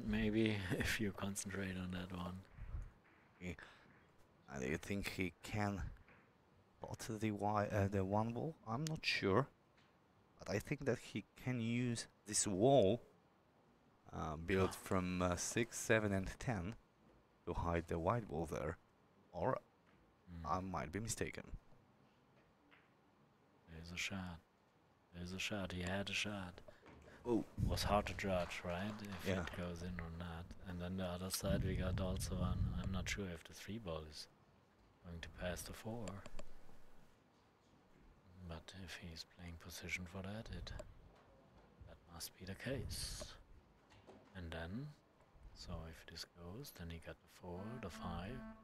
maybe if you concentrate on that one. Do you think he can pot the one ball? I'm not sure, but I think that he can use this wall built from 6, 7 and 10 to hide the white ball there, or I might be mistaken. There's a shot. There's a shot. He had a shot. Oh, was hard to judge, right? If it goes in or not. And then the other side we got also on. I'm not sure if the 3 ball is going to pass the 4. But if he's playing position for that, that must be the case. And then, so if this goes, then he got the 4, the 5,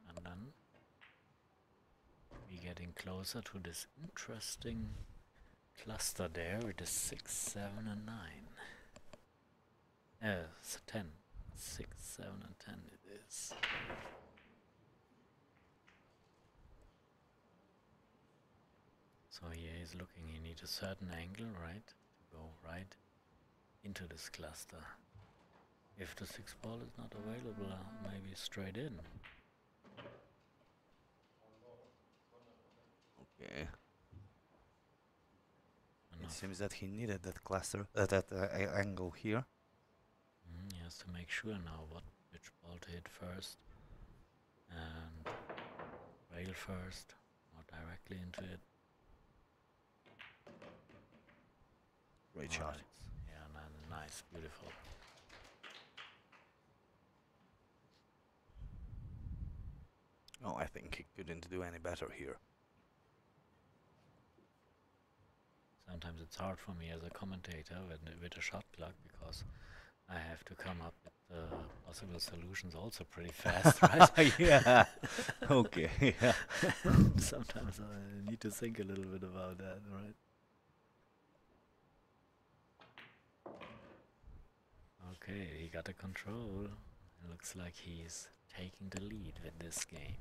and then we getting closer to this interesting cluster there with the 6, 7 and 9. 10. 6, 7 and 10 it is. So here he's looking, he needs a certain angle, right? To go right into this cluster. If the 6 ball is not available, maybe straight in. Okay. It seems that he needed that cluster, that angle here. He has to make sure now which ball to hit first, and rail first, or directly into it. Great shot. Yeah, nice, beautiful. Oh, I think he couldn't do any better here. Sometimes it's hard for me as a commentator with a shot clock, because I have to come up with possible solutions also pretty fast, right? Yeah. Okay. Yeah. Sometimes I need to think a little bit about that, right? Okay, he got the control. It looks like he's taking the lead with this game.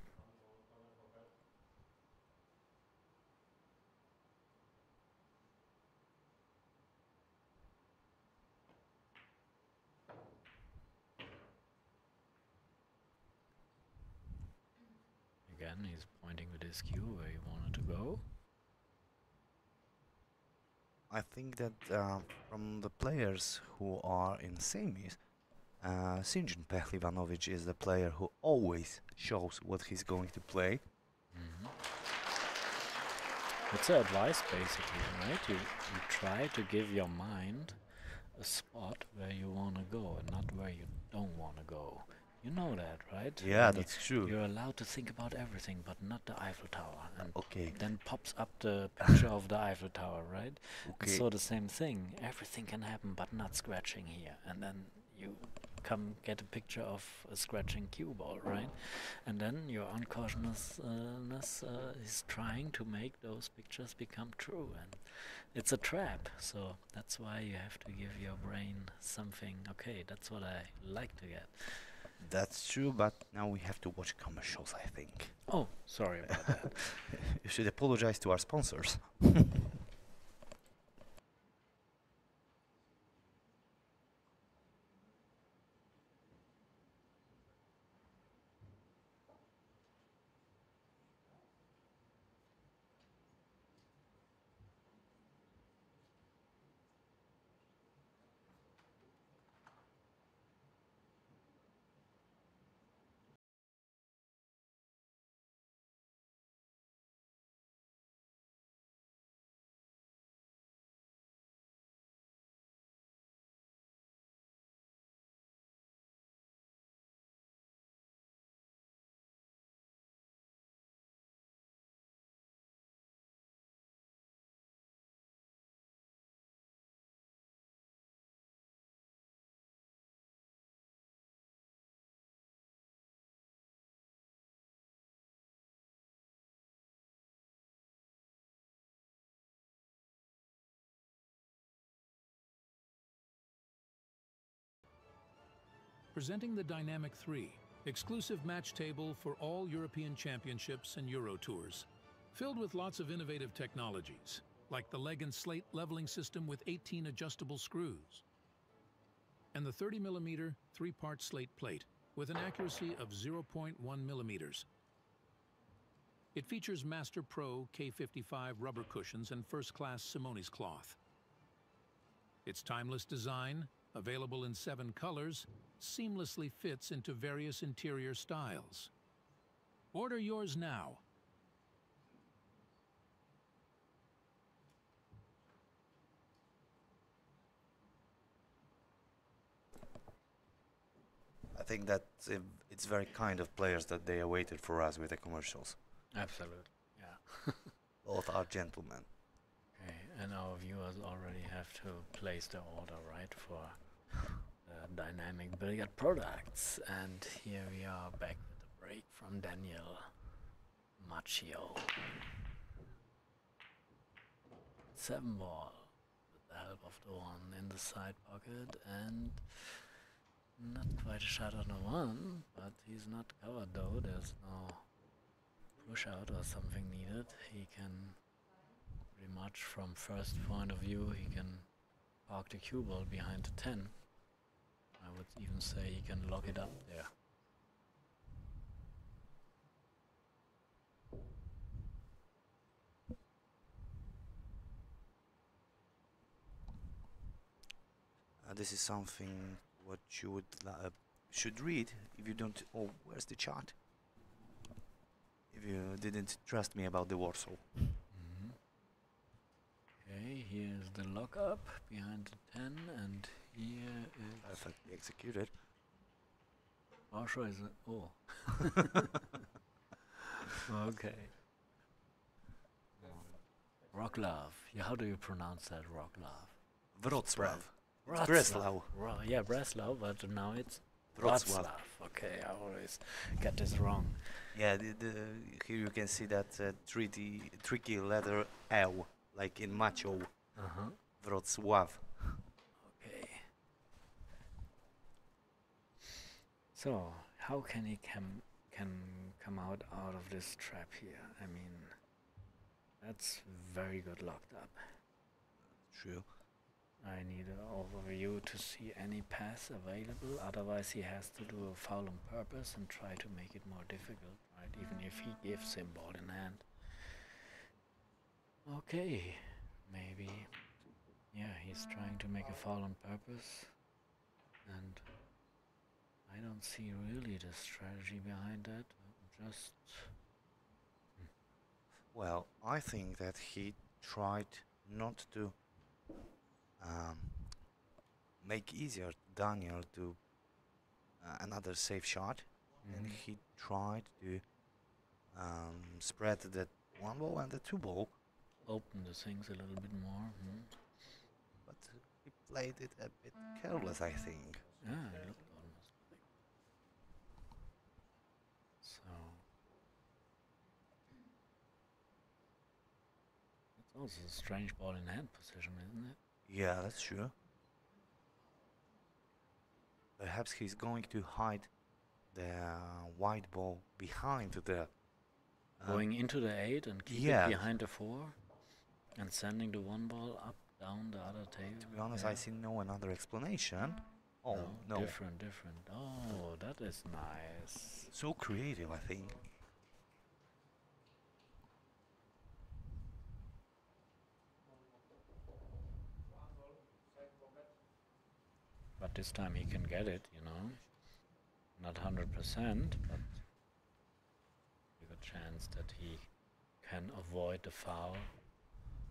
Again, he's pointing with his cue where he wanted to go. I think that from the players who are in semis, Sinjin Pehlivanovic is the player who always shows what he's going to play. It's an advice basically, right? You try to give your mind a spot where you want to go and not where you don't want to go. You know that, right? Yeah, that's true. You're allowed to think about everything, but not the Eiffel Tower. And okay. Then pops up the picture of the Eiffel Tower, right? Okay. So the same thing. Everything can happen, but not scratching here. And then you come get a picture of a scratching cue ball, right? And then your unconsciousness is trying to make those pictures become true. And it's a trap. So that's why you have to give your brain something. Okay, that's what I like to get. That's true, but now we have to watch commercials, I think. Oh, sorry about that. You should apologize to our sponsors. Presenting the Dynamic 3, exclusive match table for all European championships and Euro tours. Filled with lots of innovative technologies, like the leg and slate leveling system with 18 adjustable screws, and the 30mm 3-part slate plate with an accuracy of 0.1 millimeters. It features Master Pro K55 rubber cushions and first-class Simonis cloth. Its timeless design, available in 7 colors, seamlessly fits into various interior styles. Order yours now. I think that it's very kind of players that they awaited for us with the commercials. Absolutely, yeah. Both are gentlemen. Okay, and our viewers already have to place their order, right, for dynamic billiard products. And here we are back with the break from D.Macioł. 7-ball with the help of the 1 in the side pocket, and not quite a shot on the 1, but he's not covered though. There's no push out or something needed. He can pretty much from first point of view, he can park the cue ball behind the 10. I would even say he can lock it up there. This is something what you would should read if you don't. Oh, where's the chart? If you didn't trust me about the Warsaw. Okay, here's the lock up behind the 10, and here is Perfectly executed. Warsaw is okay. Wrocław. Yeah, how do you pronounce that? Wrocław. Wrocław. Wrocław. Breslau. Yeah, Breslau, but now it's Wrocław. Okay, I always get this wrong. Yeah, here you can see that tricky letter L, like in Macioł. Wrocław. Okay. So, how can he come out of this trap here? I mean, that's very good locked up. True. I need an overview to see any pass available, otherwise he has to do a foul on purpose and try to make it more difficult, right? Even if he gives him ball in hand. Okay, maybe, yeah, he's trying to make a foul on purpose, and I don't see really the strategy behind that, just... Well, I think that he tried not to make easier Daniel to another safe shot, and he tried to spread the 1 ball and the 2 ball. Open the things a little bit more. But he played it a bit careless, I think. Yeah, it looked almost like. So it's also a strange ball in hand position, isn't it? Yeah, that's true. Perhaps he's going to hide the white ball behind the... Going into the 8 and keep it behind the 4 and sending the 1 ball up, down the other table. To be honest, I see no another explanation. Oh, no. Different. Oh, that is nice. So creative, I think. But this time he can get it, you know. Not 100%, but a good chance that he can avoid the foul.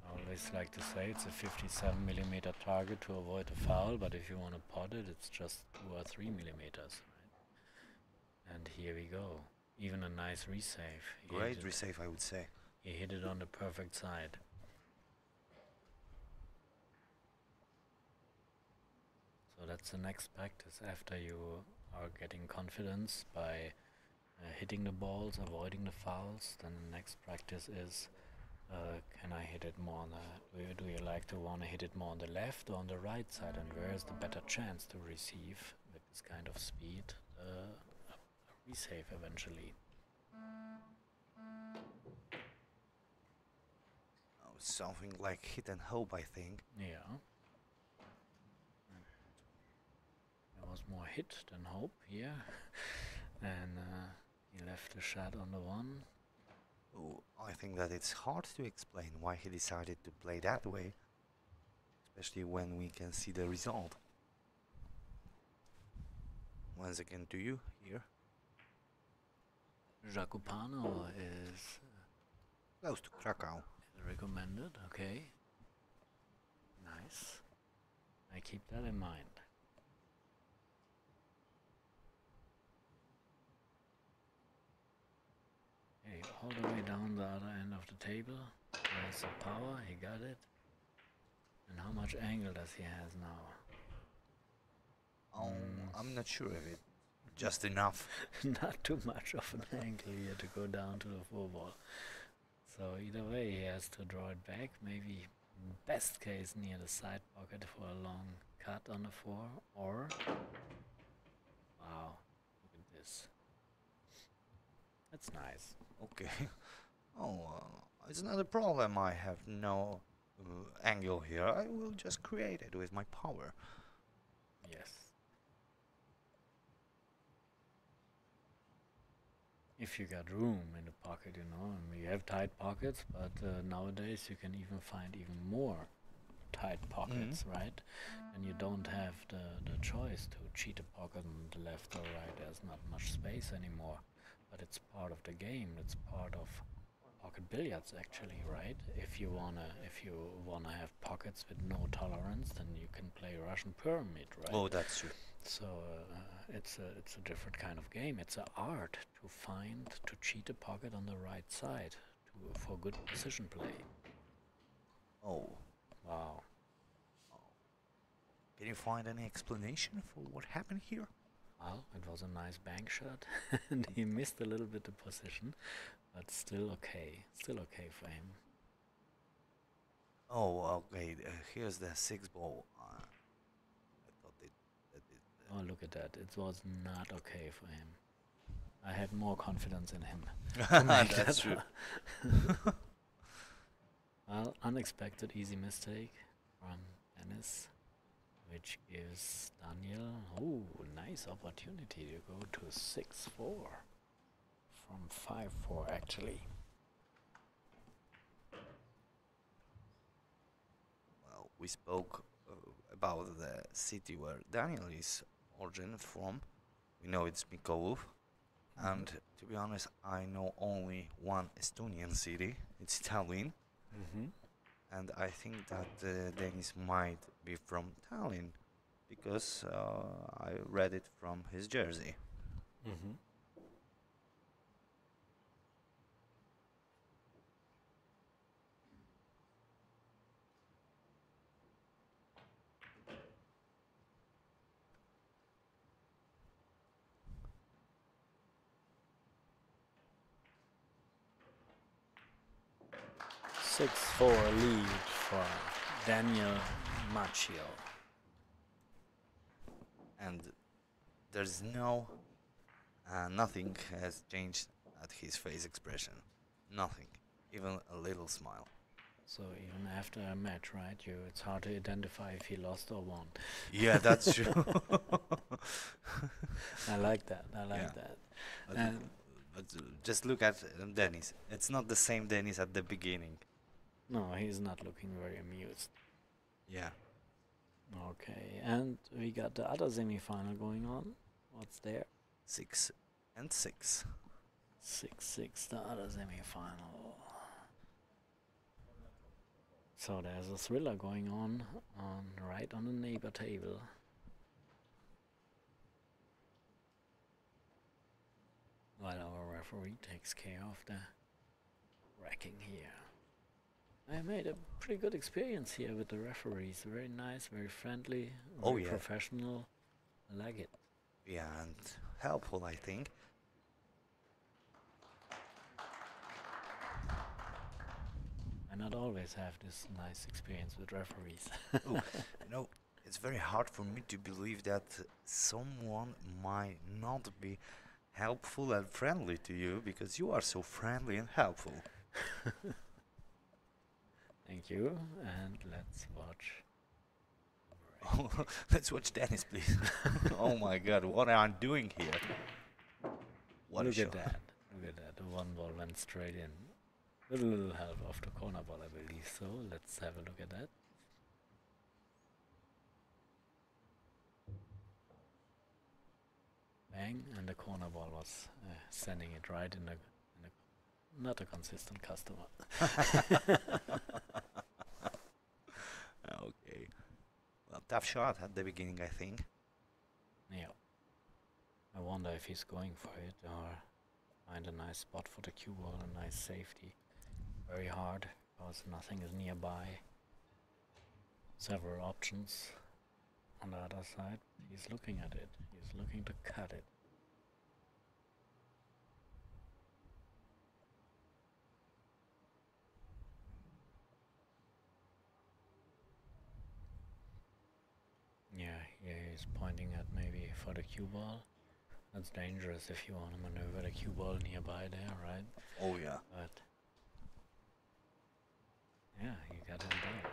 I always like to say it's a 57mm target to avoid the foul, but if you want to pot it, it's just 2 or 3 millimeters, right? And here we go. Even a nice resave. Great resave, I would say. He hit it on the perfect side. So that's the next practice. After you are getting confidence by hitting the balls, avoiding the fouls, then the next practice is, can I hit it more on the, do you want to hit it more on the left or on the right side, and where is the better chance to receive the this kind of speed, a resave eventually. Oh, something like hit and hope, I think. Yeah. There was more hit than hope here. And he left the shot on the one. Oh, I think that it's hard to explain why he decided to play that way, especially when we can see the result. Once again to you here. Zakopane is Close to Krakow. recommended, okay. Nice. I keep that in mind. Okay, all the way down the other end of the table. There's the power, he got it. And how much angle does he has now? Oh, I'm not sure if it just enough. Not too much of an angle here to go down to the 4-ball. So either way he has to draw it back, maybe best case near the side pocket for a long cut on the 4, or wow, look at this. That's nice. Okay. Oh, it's not a problem. I have no angle here. I will just create it with my power. Yes. If you got room in the pocket, you know, and we have tight pockets, but nowadays you can even find even more tight pockets, right? And you don't have the choice to cheat a pocket on the left or right. There's not much space anymore, but it's part of the game. It's part of pocket billiards, actually, right? If you wanna have pockets with no tolerance, then you can play Russian pyramid, right? Oh, that's true. So it's a different kind of game. It's an art to cheat a pocket on the right side for good position play. Oh, wow. Can you find any explanation for what happened here? Well, it was a nice bank shot, and he missed a little bit the position, but still okay. Still okay for him. Oh, okay. Here's the 6-ball. I thought Oh, look at that. It was not okay for him. I had more confidence in him. That's true. Well, unexpected easy mistake from Dennis, which gives Daniel, nice opportunity to go to 6-4 from 5-4 actually. Well, we spoke about the city where Daniel is origin from. We know it's Mikołów, and to be honest, I know only one Estonian city. It's Tallinn, and I think that Dennis might be from Tallinn because I read it from his jersey. 6-4 lead for D.Macioł. And there's nothing has changed at his face expression. Nothing, even a little smile. So even after a match, right, it's hard to identify if he lost or won. Yeah, that's true. I like that. I like that. But just look at Dennis. It's not the same Dennis at the beginning. No, he's not looking very amused. Yeah. Okay, and we got the other semi-final going on. What's there? 6 and 6. 6-6, the other semi-final. So there's a thriller going on right on the neighbor table. While our referee takes care of the racking here. I made a pretty good experience here with the referees. Very nice, very friendly, very professional. I like it. Yeah, and helpful, I think. I not always have this nice experience with referees. You know, It's very hard for me to believe that someone might not be helpful and friendly to you, because you are so friendly and helpful. Thank you, and let's watch. Oh, let's watch tennis, please. Oh my God, what am I doing here? What Look a at shot. that. Look at that. The one ball went straight in. With a little help of the corner ball, I believe so. Let's have a look at that. Bang, and the corner ball was sending it right in a not a consistent customer. Okay. Well, tough shot at the beginning, I think. Yeah. I wonder if he's going for it or find a nice spot for the cue ball, a nice safety. Very hard because nothing is nearby. Several options on the other side. He's looking at it. He's looking to cut it. Yeah, here he's pointing at maybe for the cue ball. That's dangerous if you want to maneuver the cue ball nearby there, right? Oh yeah. But yeah, you got him doubt.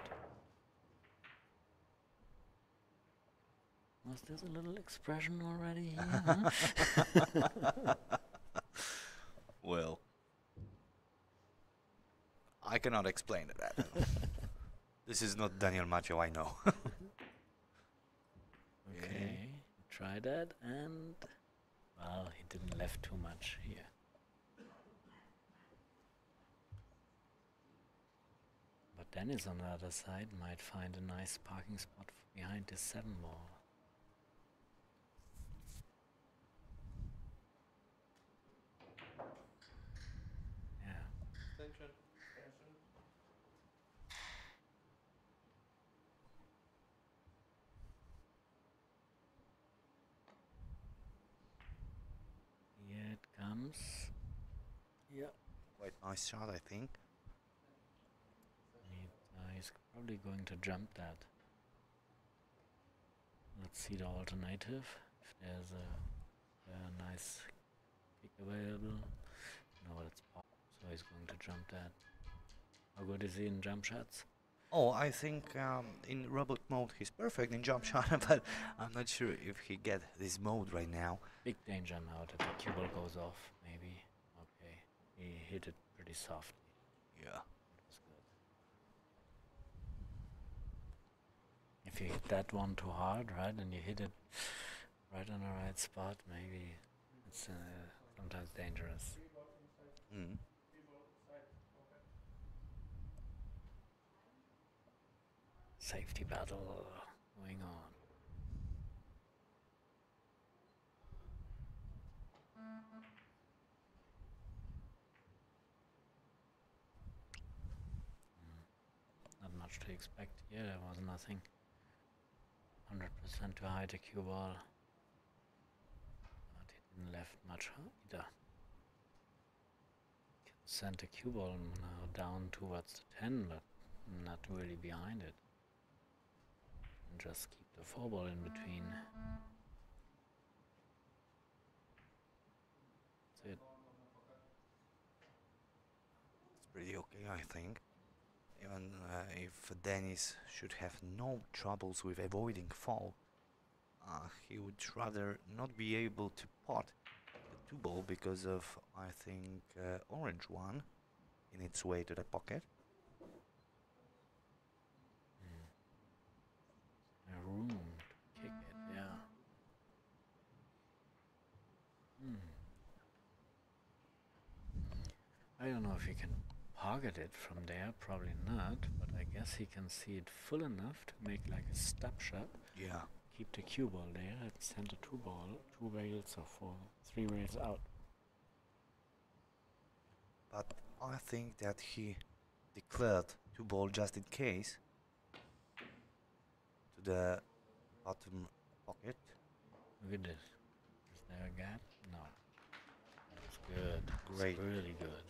Was this a little expression already here, huh? Well, I cannot explain that. This is not D.Macioł, I know. Okay, try that, and well, he didn't left too much here. But Dennis on the other side might find a nice parking spot behind this 7 ball. Yeah. Here it comes. Yeah. Quite nice shot, I think. He's probably going to jump that. Let's see the alternative. If there's a nice kick available. No, it's pop. So he's going to jump that. How good is he in jump shots? Oh, I think in robot mode he's perfect in jump shot, but I'm not sure if he get this mode right now. Big danger now that the cue ball goes off, maybe. Okay, he hit it pretty softly. Yeah. That was good. If you hit that one too hard, right, and you hit it right on the right spot, maybe it's sometimes dangerous. Mm. Safety battle going on. Not much to expect here. There was nothing. 100% to hide the cue ball. But he didn't left much either. Sent the cue ball now down towards the 10, but not really behind it. And just keep the 4 ball in between. That's it. It's pretty okay, I think. Even if Dennis should have no troubles with avoiding fall, he would rather not be able to pot the 2 ball because of, I think, orange one in its way to the pocket. A room to kick it, yeah. I don't know if he can target it from there, probably not, but I guess he can see it full enough to make like a step shot. Yeah. Keep the cue ball there and send a 2 ball, 2 rails or 3 rails out. But I think that he declared 2 ball just in case to the bottom pocket. Look at this. Is there a gap? No. That's good. Great. It's really good.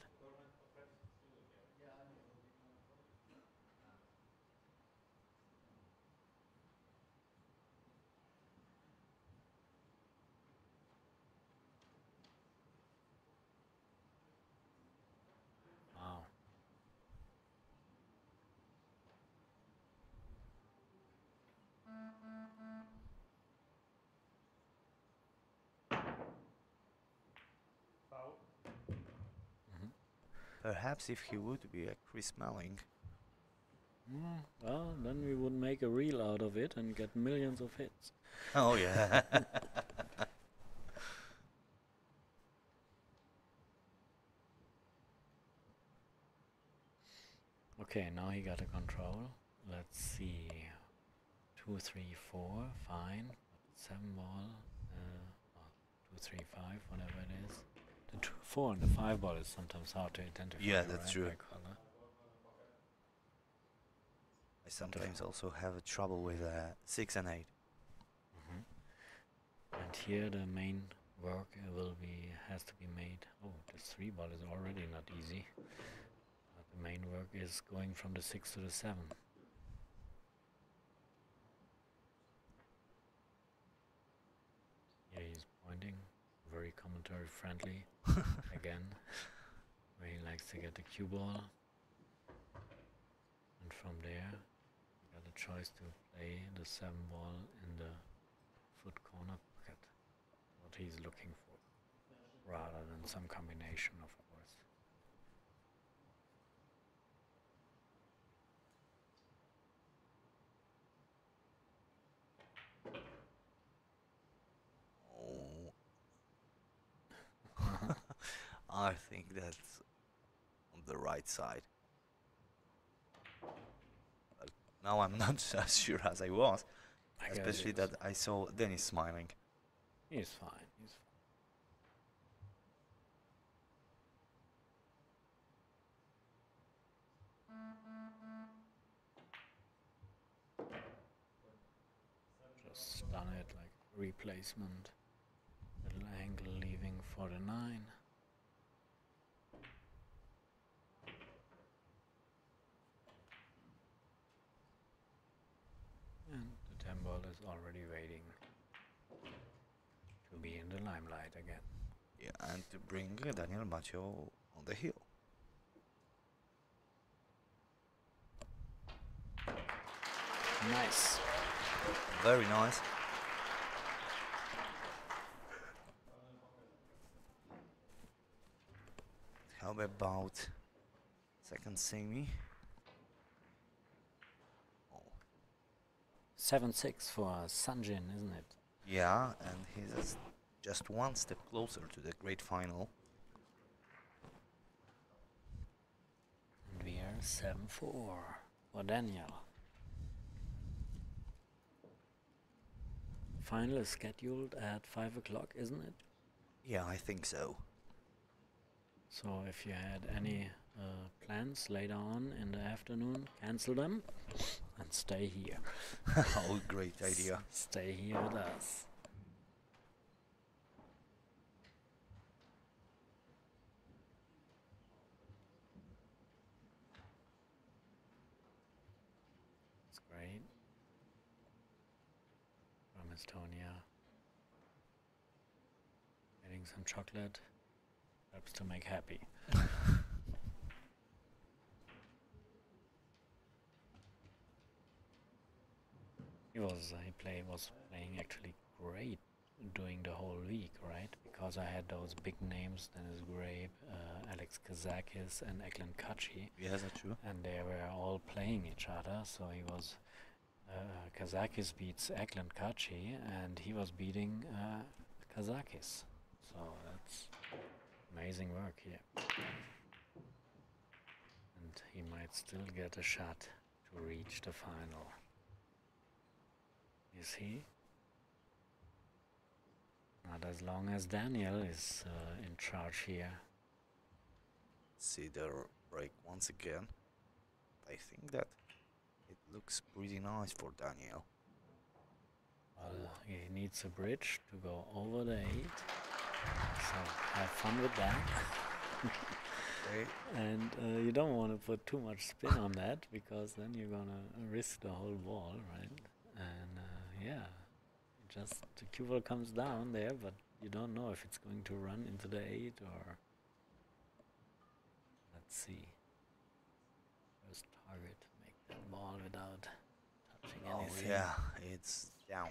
Perhaps if he would be a Chris Melling. Well, then we would make a reel out of it and get millions of hits. Oh yeah. Okay, now he got a control. Let's see. 2, 3, 4, fine. 7 ball. 2, 3, 5, whatever it is. The 4 and the 5 ball is sometimes hard to identify. Yeah, that's true. by color. I sometimes also have trouble with 6 and 8. And here the main work has to be made. Oh, this 3 ball is already not easy. But the main work is going from the 6 to the 7. Here he's pointing, very commentary friendly. Again, where he likes to get the cue ball. And from there, you got a choice to play the 7 ball in the foot corner pocket. What he's looking for, rather than some combination, of course. Oh. I think that's on the right side. But now I'm not as sure as I was. Especially that I saw Dennis smiling. He's fine. He's fine. Just done it like replacement. Little angle leaving for the 9. And the 10 ball is already waiting to be in the limelight again. Yeah, and to bring D.Macioł on the hill. Nice. Very nice. How about second semi? 7-6 for Sanjin, isn't it? Yeah, and he's just one step closer to the great final. And we are 7-4 for Daniel. Final is scheduled at 5 o'clock, isn't it? Yeah, I think so. So if you had any plans later on in the afternoon, cancel them and stay here. Oh, great idea. Stay here with us. It's great. From Estonia. Getting some chocolate helps to make happy. He was playing actually great during the whole week, right? Because I had those big names, Dennis Grabe, Alex Kazakis and Eklund Kachi. Yes, that's true. And they were all playing each other, so he was Kazakis beats Eklund Kachi and he was beating Kazakis. So that's amazing work here. And he might still get a shot to reach the final. Is he? Not as long as Daniel is in charge here. See the break once again. I think that it looks pretty nice for Daniel. Well, he needs a bridge to go over the 8. So have fun with that. Okay. And you don't want to put too much spin on that, because then you're gonna risk the whole ball, right? And yeah, just the cue ball comes down there, but you don't know if it's going to run into the 8 or... Let's see. First target, make that ball without touching anything. Oh yeah, it's down.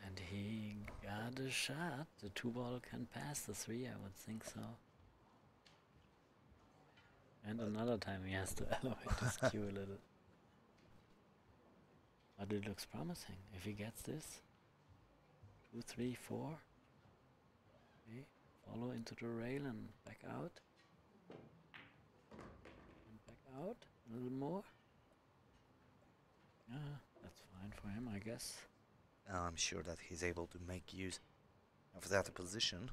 And he got a shot. The 2 ball can pass the 3, I would think so. And another time he has to elevate his cue a little. But it looks promising. If he gets this, 2, 3, 4. Okay. Follow into the rail and back out. And back out a little more. Yeah, that's fine for him, I guess. I'm sure that he's able to make use of that position.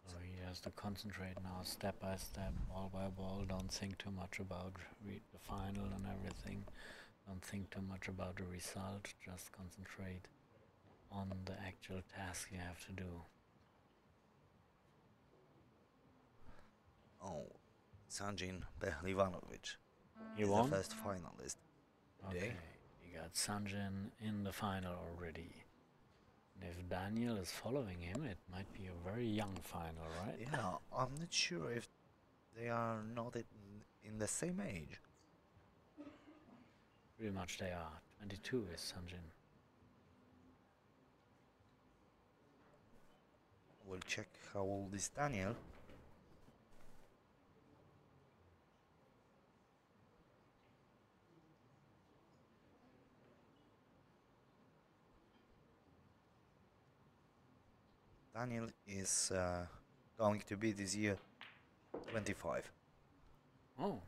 So he has to concentrate now, step by step, ball by ball. Don't think too much about the final and everything. Don't think too much about the result. Just concentrate on the actual task you have to do. Oh, Sanjin Pehlivanovic He is won? the first finalist. Okay, you got Sanjin in the final already. And if Daniel is following him, it might be a very young final, right? Yeah, I'm not sure if they are not in the same age. Pretty much they are. 22 is Sanjin. We'll check how old is Daniel. Daniel is going to be this year 25. Oh,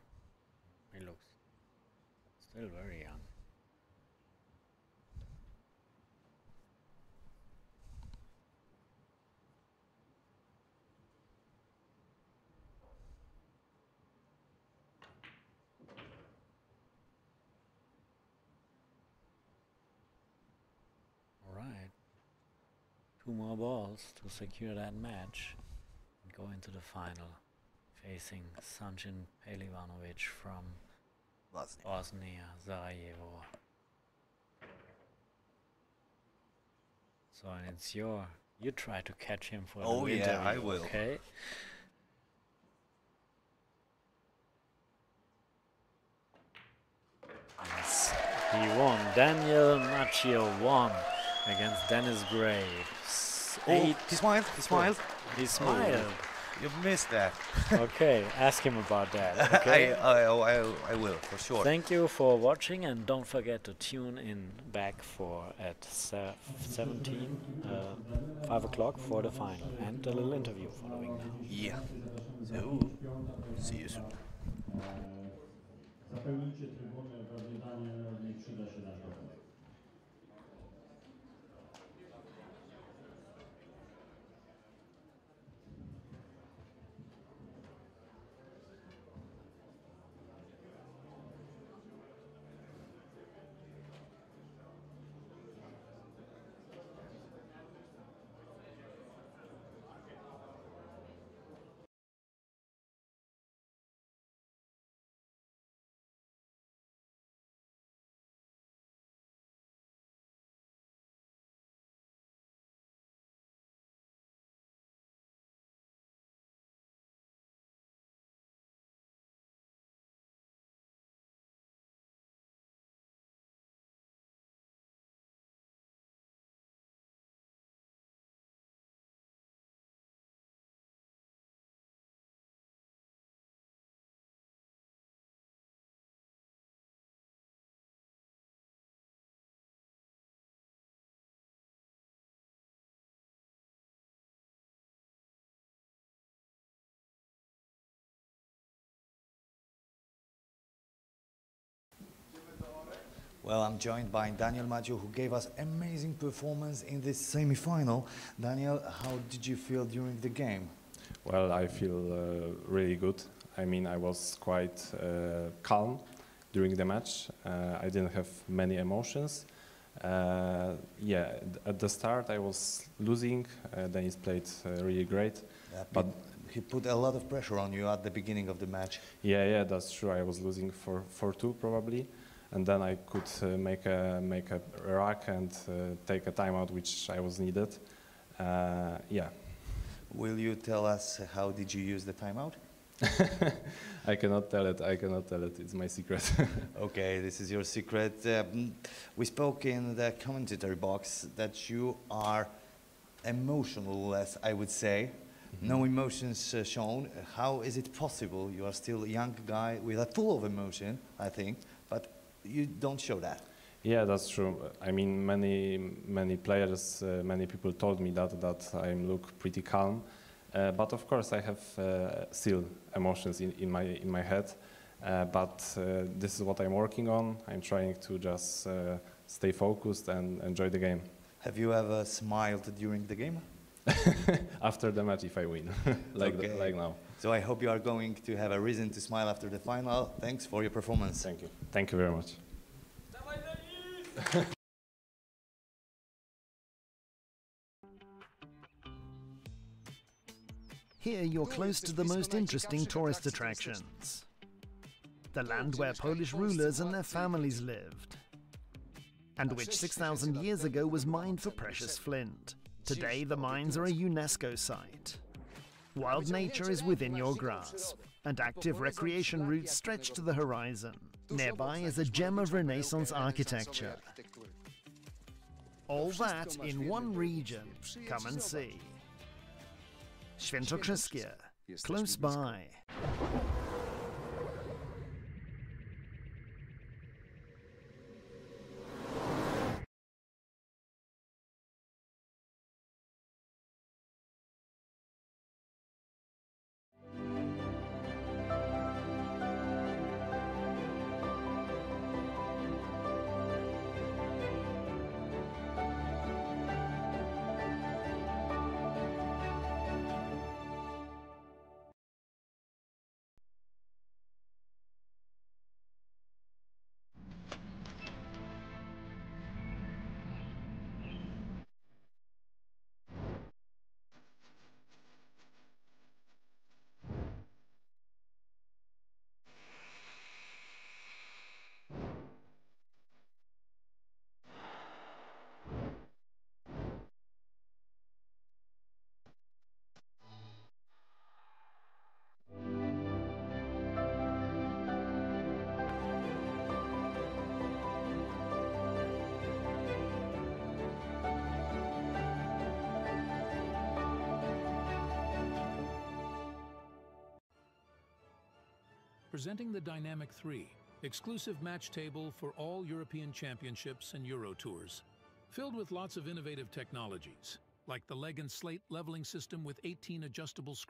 he looks still very young. All right. 2 more balls to secure that match and go into the final, facing Sanjin Pehlivanovic from Bosnia, Sarajevo. So and it's you try to catch him for the interview, yeah, I will. Okay. Yes, he won. D.Macioł won against Dennis Grabe. Oh, he smiled. He smiled. He smiled. Oh, you missed that. Okay, ask him about that. Okay. I will for sure. Thank you for watching, and don't forget to tune in back for at 17, 5 o'clock for the final and a little interview following now. Yeah. So, see you soon. Zapełnijcie trybuny, pewnie Danielowi przyda się nasz dokument. Well, I'm joined by D.Macioł, who gave us amazing performance in this semi-final. Daniel, how did you feel during the game? Well, I feel really good. I mean, I was quite calm during the match. I didn't have many emotions. At the start I was losing. Dennis played really great, Yeah, but he put a lot of pressure on you at the beginning of the match. Yeah, that's true. I was losing for 4-2 probably, and then I could make a rack and take a timeout, which I was needed. Yeah. Will you tell us how did you use the timeout? I cannot tell it. It's my secret. Okay, this is your secret. We spoke in the commentary box that you are emotionless, I would say. Mm-hmm. No emotions shown. How is it possible? You are still a young guy with a full of emotion, I think, but you don't show that. Yeah, that's true. I mean, many players, many people told me that I look pretty calm. But of course, I have still emotions in my head. But this is what I'm working on. I'm trying to just stay focused and enjoy the game. Have you ever smiled during the game? After the match, if I win, like now. So I hope you are going to have a reason to smile after the final. Thanks for your performance. Thank you. Thank you very much. Here you're close to the most interesting tourist attractions. The land where Polish rulers and their families lived, and which 6,000 years ago was mined for precious flint. Today the mines are a UNESCO site. Wild nature is within your grasp, and active recreation routes stretch to the horizon. Nearby is a gem of Renaissance architecture. All that in one region. Come and see. Swietokrzyskie, close by. Presenting the Dynamic 3, exclusive match table for all European championships and Euro tours. Filled with lots of innovative technologies, like the leg and slate leveling system with 18 adjustable screens.